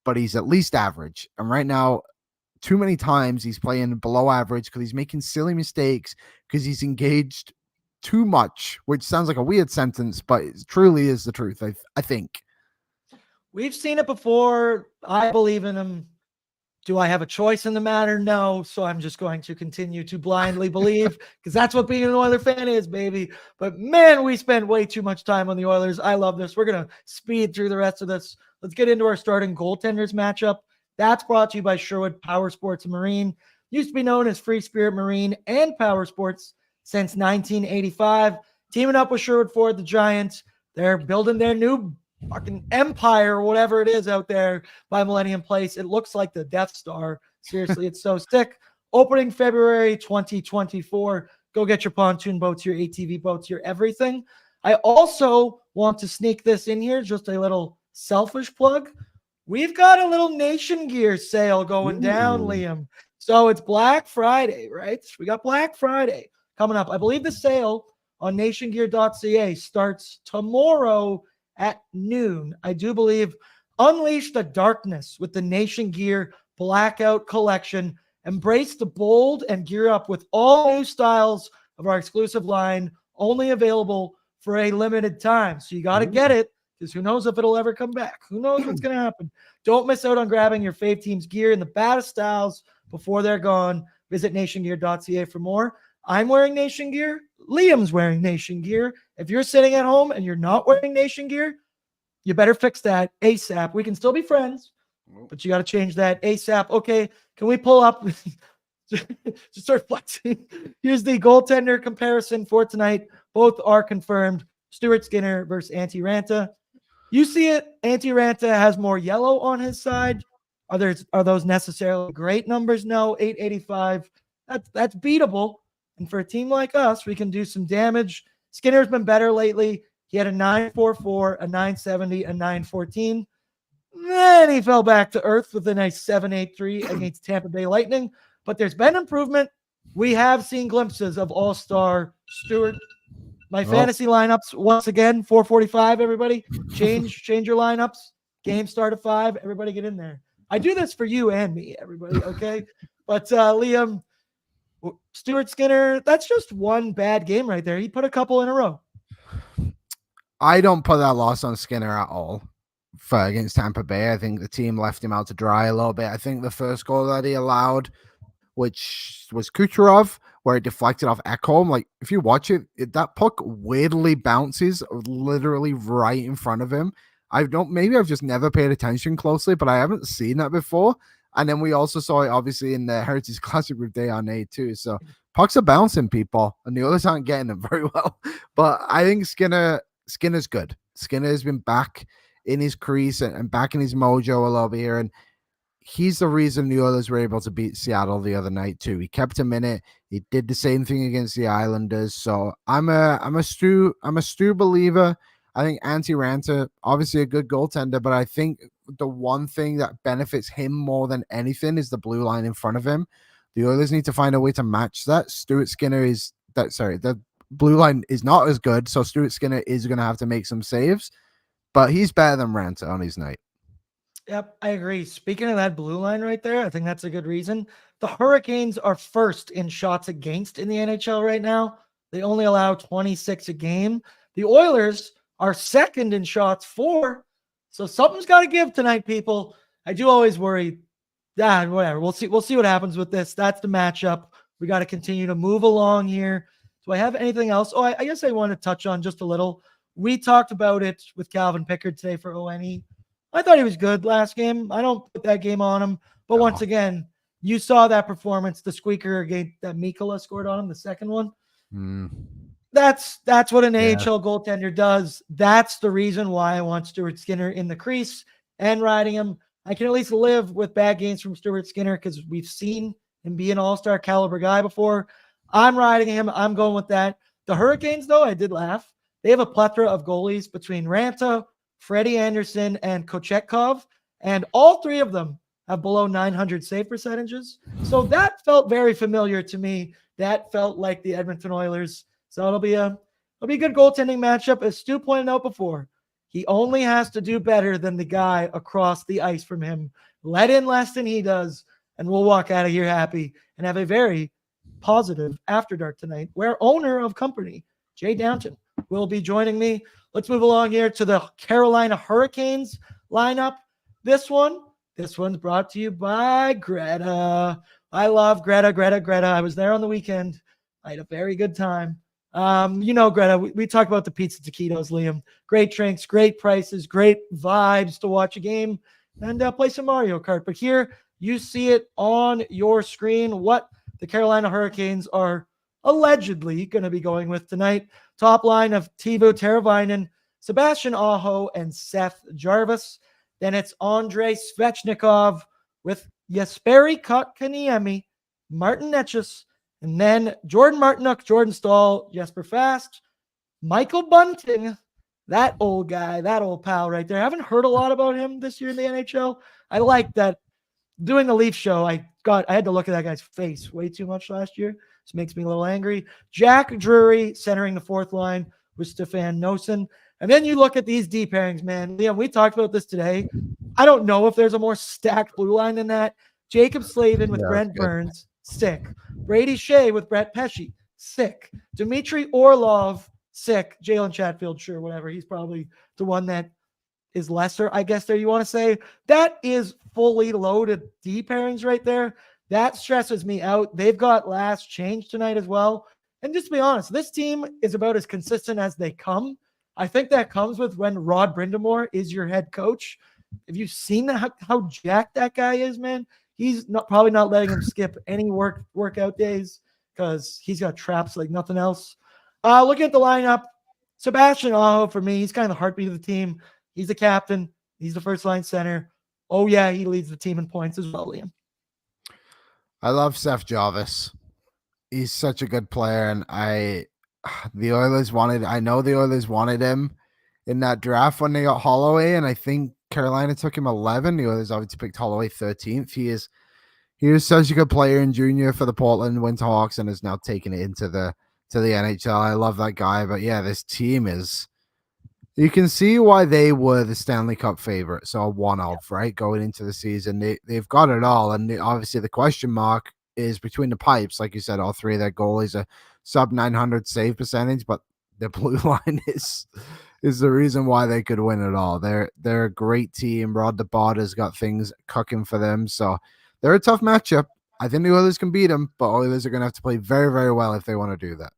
but he's at least average. And right now, too many times he's playing below average because he's making silly mistakes, because he's engaged too much, which sounds like a weird sentence, but it truly is the truth, I think. We've seen it before. I believe in him. Do I have a choice in the matter? No. So I'm just going to continue to blindly believe, because that's what being an Oiler fan is, baby. But man, we spend way too much time on the Oilers. I love this. We're going to speed through the rest of this. Let's get into our starting goaltenders matchup. That's brought to you by Sherwood Power Sports Marine. Used to be known as Free Spirit Marine and Power Sports since 1985. Teaming up with Sherwood Ford, the Giants. They're building their new fucking empire or whatever it is out there by Millennium Place. It looks like the Death Star. Seriously, it's so sick. Opening February 2024. Go get your pontoon boats, your ATV boats, your everything. I also want to sneak this in here, just a little selfish plug. We've got a little Nation Gear sale going down, Liam. So it's Black Friday, right? We got Black Friday coming up. I believe the sale on nationgear.ca starts tomorrow at noon. I do believe. Unleash the darkness with the Nation Gear Blackout Collection. Embrace the bold and gear up with all new styles of our exclusive line, only available for a limited time. So you got to get it, because who knows if it'll ever come back. Who knows what's going to happen. Don't miss out on grabbing your fave team's gear in the baddest styles before they're gone. Visit nationgear.ca for more. I'm wearing Nation Gear. Liam's wearing Nation Gear. If you're sitting at home and you're not wearing Nation Gear, you better fix that ASAP. We can still be friends, but you got to change that ASAP. Okay, can we pull up? Just start flexing. Here's the goaltender comparison for tonight. Both are confirmed. Stuart Skinner versus Antti Ranta. You see it. Antti Ranta has more yellow on his side. Are those necessarily great numbers? No. 885. That's beatable. And for a team like us, we can do some damage. Skinner's been better lately. He had a 944, a 970, a 914. Then he fell back to earth with a nice 783 against Tampa Bay Lightning. But there's been improvement. We have seen glimpses of all-star Stuart. My fantasy lineups, once again, 445, everybody. Change your lineups. Game start at 5. Everybody get in there. I do this for you and me, everybody, okay? But Liam, Stuart Skinner, that's just one bad game right there. He put a couple in a row. I don't put that loss on Skinner at all for against Tampa Bay. I think the team left him out to dry a little bit. I think the first goal that he allowed, which was Kucherov, where it deflected off Ekholm. Like, if you watch it, that puck weirdly bounces literally right in front of him. Maybe I've just never paid attention closely, but I haven't seen that before. And then we also saw it obviously in the Heritage Classic with Day on A too. So pucks are bouncing, people, and the others aren't getting them very well. But I think Skinner's good. Skinner has been back in his crease and back in his mojo a little bit here. And he's the reason the Oilers were able to beat Seattle the other night too. He kept him in it. He did the same thing against the Islanders. So I'm a Stu believer. I think Antti Raanta, obviously a good goaltender, but I think the one thing that benefits him more than anything is the blue line in front of him. The Oilers need to find a way to match that. The blue line is not as good, so Stuart Skinner is going to have to make some saves, but he's better than Raanta on his night. Yep, I agree. Speaking of that blue line right there, I think that's a good reason. The Hurricanes are first in shots against in the NHL right now. They only allow 26 a game. The Oilers are second in shots for. So something's got to give tonight, people. I do always worry. Whatever. We'll see what happens with this. That's the matchup. We got to continue to move along here. Do I have anything else? Oh, I guess I want to touch on just a little. We talked about it with Calvin Pickard today for ONE. I thought he was good last game. I don't put that game on him. But once again, you saw that performance, the squeaker game that Mikkola scored on him, the second one. That's what an AHL goaltender does. That's the reason why I want Stuart Skinner in the crease and riding him. I can at least live with bad games from Stuart Skinner because we've seen him be an all-star caliber guy before. I'm riding him. I'm going with that. The Hurricanes, though, I did laugh. They have a plethora of goalies between Raanta, Freddie Anderson, and Kochetkov, and all three of them have below 900 save percentages. So that felt very familiar to me. That felt like the Edmonton Oilers. So it'll be a good goaltending matchup. As Stu pointed out before, he only has to do better than the guy across the ice from him. Let in less than he does, and we'll walk out of here happy and have a very positive After Dark tonight, where owner of company, Jay Downton, will be joining me. Let's move along here to the Carolina Hurricanes lineup. This one's brought to you by Greta. I love Greta. I was there on the weekend. I had a very good time. Greta, we talk about the pizza taquitos, Liam. Great drinks, great prices, great vibes to watch a game and play some Mario Kart. But here you see it on your screen what the Carolina Hurricanes are allegedly going to be going with tonight. Top line of Teuvo Teravainen, Sebastian Aho, and Seth Jarvis. Then it's Andrei Svechnikov with Jesperi Kotkaniemi, Martin Necas, and then Jordan Martinook, Jordan Stahl, Jesper Fast, Michael Bunting, that old guy, that old pal right there. I haven't heard a lot about him this year in the NHL. I like that. Doing the Leaf show, I had to look at that guy's face way too much last year. This makes me a little angry. Jack Drury centering the fourth line with Stefan Noesen. And then you look at these D pairings, man. Liam, we talked about this today. I don't know if there's a more stacked blue line than that. Jacob Slavin with Brent Burns, sick. Brady Shea with Brett Pesce, sick. Dmitry Orlov, sick. Jalen Chatfield, sure, whatever. He's probably the one that is lesser, I guess there you want to say. That is fully loaded D pairings right there. That stresses me out. They've got last change tonight as well. And just to be honest, this team is about as consistent as they come. I think that comes with when Rod Brindamore is your head coach. Have you seen how jacked that guy is, man? He's probably not letting him skip any workout days because he's got traps like nothing else. Looking at the lineup, Sebastian Aho, for me, he's kind of the heartbeat of the team. He's the captain. He's the first line center. Oh, yeah, he leads the team in points as well, Liam. I love Seth Jarvis. He's such a good player, and I know the Oilers wanted him in that draft when they got Holloway, and I think Carolina took him 11. The Oilers obviously picked Holloway 13th. He is such a good player in junior for the Portland Winterhawks and has now taken it into the NHL. I love that guy, but yeah, this team is. You can see why they were the Stanley Cup favorites, or one of, right, going into the season. They've got it all, and obviously the question mark is between the pipes. Like you said, all three of their goalies are sub 900 save percentage, but the blue line is the reason why they could win it all. They're a great team. Rod DeBarda's got things cooking for them, so they're a tough matchup. I think the Oilers can beat them, but Oilers are going to have to play very, very well if they want to do that.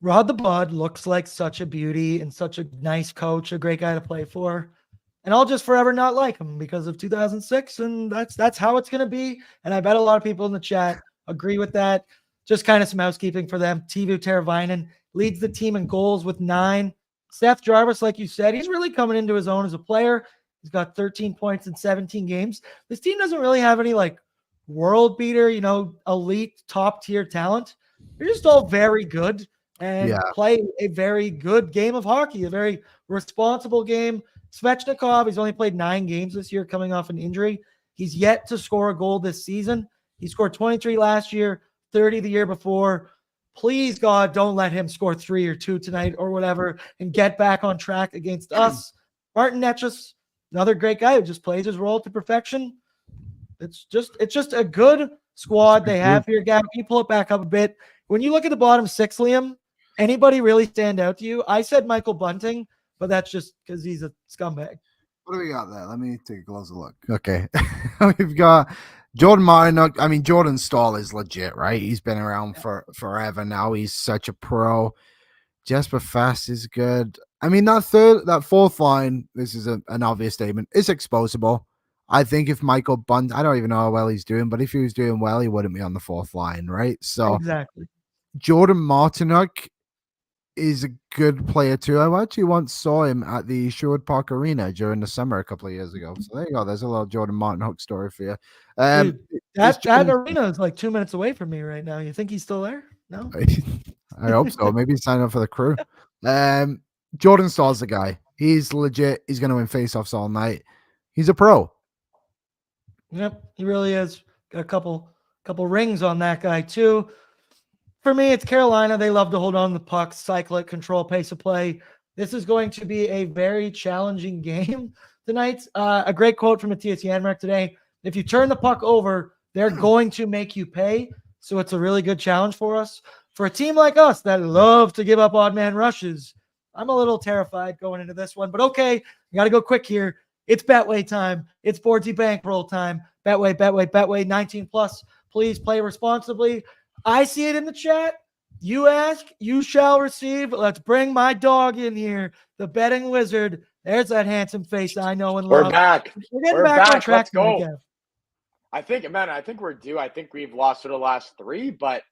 Rod the Bod looks like such a beauty and such a nice coach, a great guy to play for. and I'll just forever not like him because of 2006, and that's how it's going to be. And I bet a lot of people in the chat agree with that. Just kind of some housekeeping for them. Teuvo Teravainen leads the team in goals with 9. Seth Jarvis, like you said, he's really coming into his own as a player. He's got 13 points in 17 games. This team doesn't really have any like world beater, elite top tier talent. They're just all very good and play a very good game of hockey, a very responsible game. Svechnikov, he's only played 9 games this year coming off an injury. He's yet to score a goal this season. He scored 23 last year, 30 the year before. Please, God, don't let him score 3 or 2 tonight or whatever and get back on track against us. Martin Netchus, another great guy who just plays his role to perfection. It's just a good squad they have here. Gavin, can you pull it back up a bit? When you look at the bottom 6, Liam, anybody really stand out to you? I said Michael Bunting, but that's just because he's a scumbag. What do we got there? Let me take a closer look. Okay. We've got Jordan Martin. I mean, Jordan Staal is legit, right? He's been around for forever now. He's such a pro. Jesper Fast is good. I mean, that fourth line, this is an obvious statement, is exposable. I think if Michael Bunting, I don't even know how well he's doing, but if he was doing well, he wouldn't be on the fourth line, right? So exactly. Jordan Martinook is a good player too. I actually once saw him at the Sherwood Park Arena during the summer a couple of years ago. So there you go. There's a little Jordan Martinook story for you. Dude, that arena is like 2 minutes away from me right now. You think he's still there? No. I hope so. Maybe sign up for the crew. Jordan Staal's the guy. He's legit. He's going to win faceoffs all night. He's a pro. Yep, he really is. Got a couple rings on that guy too. For me, it's Carolina. They love to hold on to the puck, cycle it, control pace of play. This is going to be a very challenging game tonight. A great quote from Matthias Janmark today. If you turn the puck over, they're going to make you pay. So it's a really good challenge for us. For a team like us that love to give up odd man rushes, I'm a little terrified going into this one. But okay, you got to go quick here. It's Betway time. It's BORDZY bankroll time. Betway, 19 plus. Please play responsibly. I see it in the chat. You ask, you shall receive. Let's bring my dog in here, the betting wizard. There's that handsome face I know and love. We're back. We're getting back on track. Let's go. I think we're due. I think we've lost for the last 3, but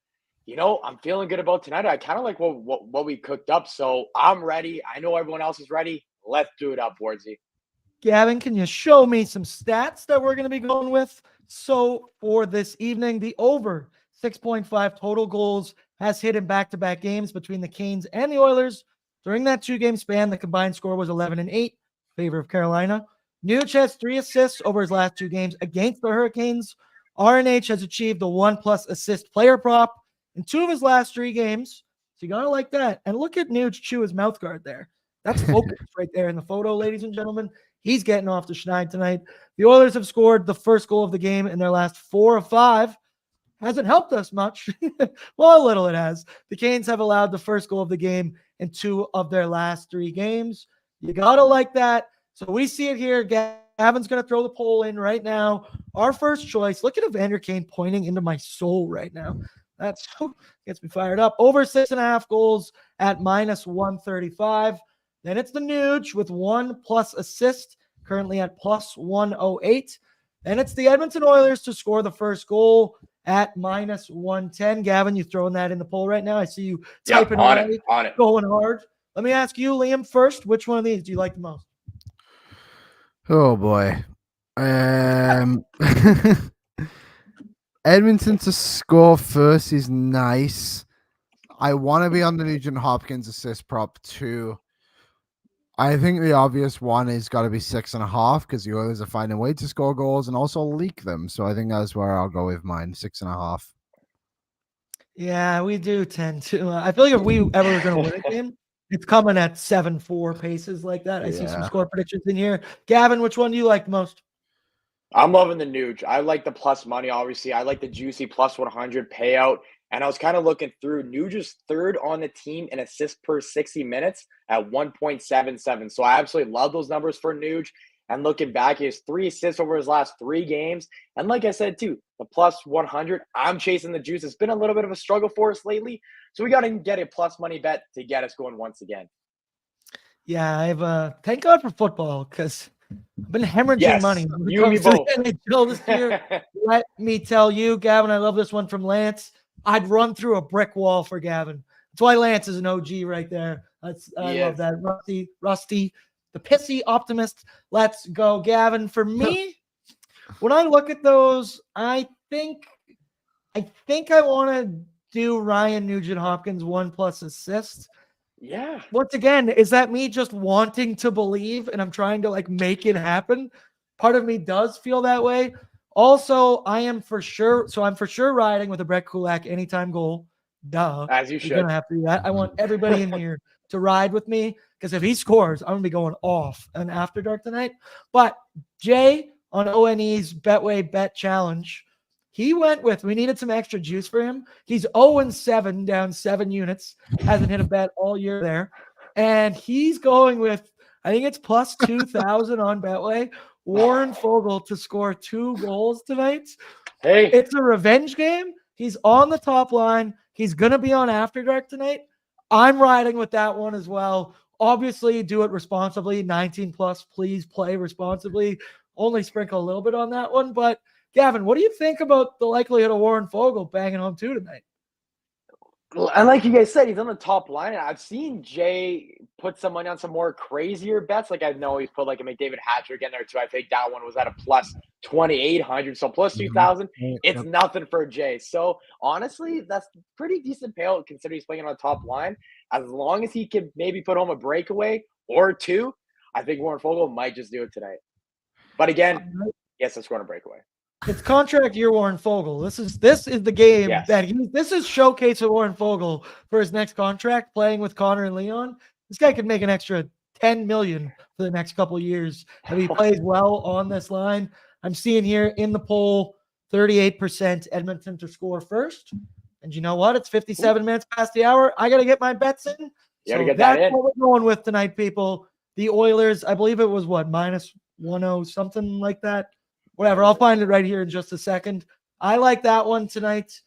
I'm feeling good about tonight. I kind of like what we cooked up, so I'm ready. I know everyone else is ready. Let's do it up, BORDZY. Gavin, can you show me some stats that we're going to be going with? So for this evening, the over 6.5 total goals has hit in back-to-back games between the Canes and the Oilers. During that 2-game span, the combined score was 11-8 in favor of Carolina. Nuge has 3 assists over his last 2 games against the Hurricanes. RNH has achieved the 1+ assist player prop in 2 of his last 3 games. So you got to like that. And look at Nuge chew his mouth guard there. That's focus right there in the photo, ladies and gentlemen. He's getting off the schneid tonight. The Oilers have scored the first goal of the game in their last 4 of 5. Hasn't helped us much. Well, a little it has. The Canes have allowed the first goal of the game in 2 of their last 3 games. You got to like that. So we see it here. Gavin's going to throw the poll in right now. Our first choice. Look at Evander Kane pointing into my soul right now. That's gets me fired up. Over 6.5 goals at -135. Then it's the Nuge with 1+ assist, currently at +108. Then it's the Edmonton Oilers to score the first goal at -110. Gavin, you throwing that in the poll right now? I see you typing away, on it, going hard. Let me ask you, Liam, first. Which one of these do you like the most? Oh boy, Edmonton to score first is nice. I want to be on the Nugent Hopkins assist prop too. I think the obvious one is got to be 6.5 because the Oilers are finding a way to score goals and also leak them. So I think that's where I'll go with mine, 6.5. Yeah, we do tend to. I feel like if we ever were going to win a game, it's coming at 7-4 paces like that. I see some score predictions in here. Gavin, which one do you like the most? I'm loving the Nuge. I like the plus money, obviously. I like the juicy +100 payout. And I was kind of looking through. Nuge is 3rd on the team in assists per 60 minutes at 1.77. So I absolutely love those numbers for Nuge. And looking back, he has 3 assists over his last 3 games. And like I said, too, the +100, I'm chasing the juice. It's been a little bit of a struggle for us lately. So we got to get a plus money bet to get us going once again. Yeah, I've thank God for football because I've been hemorrhaging Yes, money when it you and me comes to both. the NHL this year. Let me tell you, Gavin, I love this one from Lance. I'd run through a brick wall for Gavin. That's why Lance is an OG right there. I love that. Rusty, the pissy optimist. Let's go, Gavin. For me, when I look at those, I think I want to do Ryan Nugent-Hopkins 1+ assist. Yeah. Once again, is that me just wanting to believe and I'm trying to like make it happen? Part of me does feel that way. Also, I'm for sure riding with a Brett Kulak anytime goal. Duh. As you You're should. gonna have to do that. I want everybody in here to ride with me because if he scores, I'm gonna be going off an After Dark tonight. But Jay on ONE's Betway Bet Challenge, he went with, we needed some extra juice for him. He's 0-7, down 7 units. Hasn't hit a bet all year there. And he's going with, I think it's plus 2,000 on Betway, Warren Foegele to score 2 goals tonight. Hey. It's a revenge game. He's on the top line. He's going to be on After Dark tonight. I'm riding with that one as well. Obviously, do it responsibly. 19+, please play responsibly. Only sprinkle a little bit on that one, but Gavin, what do you think about the likelihood of Warren Foegele banging home 2 tonight? And like you guys said, he's on the top line. I've seen Jay put some money on some more crazier bets. Like I know he's put like a McDavid hat trick in there too. I think that one was at a plus 2,800, so plus 2,000. It's nothing for Jay. So honestly, that's pretty decent payout considering he's playing on the top line. As long as he can maybe put home a breakaway or 2, I think Warren Foegele might just do it tonight. But again, yes, let's go on a breakaway. It's contract year Warren Foegele. This is the game that this is showcase of Warren Foegele for his next contract, playing with Connor and Leon. This guy could make an extra $10 million for the next couple of years if he plays well on this line. I'm seeing here in the poll 38% Edmonton to score first. And you know what? It's 57 minutes past the hour. I got to get my bets in. So that's what we're going with tonight, people. The Oilers, I believe it was what, minus 1-0, something like that. Whatever, I'll find it right here in just a second. I like that one tonight.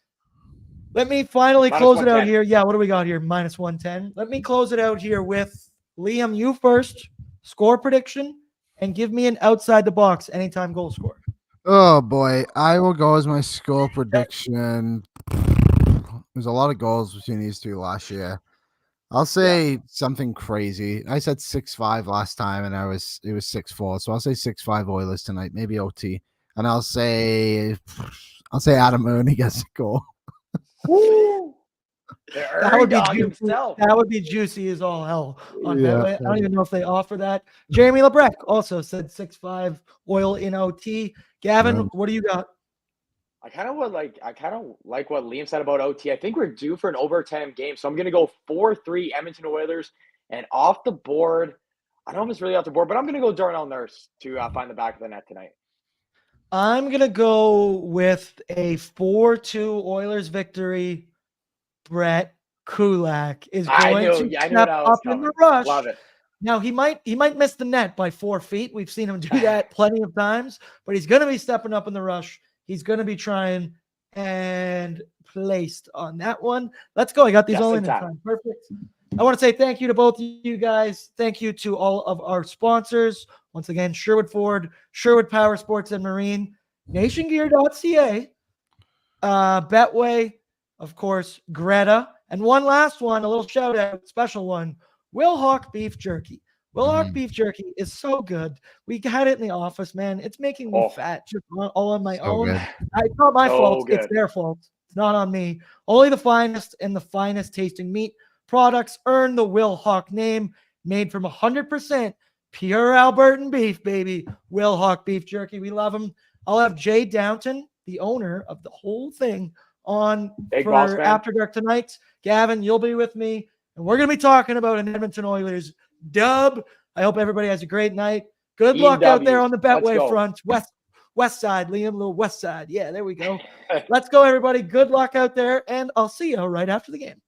Let me finally close it out here. Yeah, what do we got here? Minus 110. Let me close it out here with Liam, you first. Score prediction, and give me an outside the box anytime goal score. Oh, boy. I will go as my score prediction. There's a lot of goals between these two last year. I'll say something crazy. I said 6-5 last time, and it was 6-4. So I'll say 6-5 Oilers tonight, maybe OT. And I'll say Adam Ernie gets a goal. That would be juicy. That would be juicy as all hell on Betway. I don't even know if they offer that. Jeremy Lebrecq also said 6-5 Oil in OT. Gavin, what do you got? I kind of like what Liam said about OT. I think we're due for an overtime game, so I'm going to go 4-3 Edmonton Oilers. And off the board, I don't know if it's really off the board, but I'm going to go Darnell Nurse to find the back of the net tonight. I'm going to go with a 4-2 Oilers victory. Brett Kulak is going to step up in the rush. Love it. Now, he might miss the net by 4 feet. We've seen him do that plenty of times, but he's going to be stepping up in the rush. He's going to be trying and placed on that one. Let's go. I got these all in time. Perfect. I want to say thank you to both of you guys. Thank you to all of our sponsors. Once again, Sherwood Ford, Sherwood Power Sports and Marine, nationgear.ca, Betway, of course, Greta, and one last one, a little shout out, special one, Will Hawk Beef Jerky. Will Hawk Beef Jerky is so good. We had it in the office, man. It's making me fat just all on my own. It's not my fault. It's their fault. It's not on me. Only the finest and the finest tasting meat products earn the Will Hawk name, made from 100% pure Albertan beef, baby. Will Hawk Beef Jerky. We love them. I'll have Jay Downton, the owner of the whole thing, on for After Dark tonight. Gavin, you'll be with me, and we're going to be talking about an Edmonton Oilers dub. I hope everybody has a great night. Good luck out there on the Betway front. West side, Liam, little west side. Yeah, there we go. Let's go, everybody. Good luck out there, and I'll see you right after the game.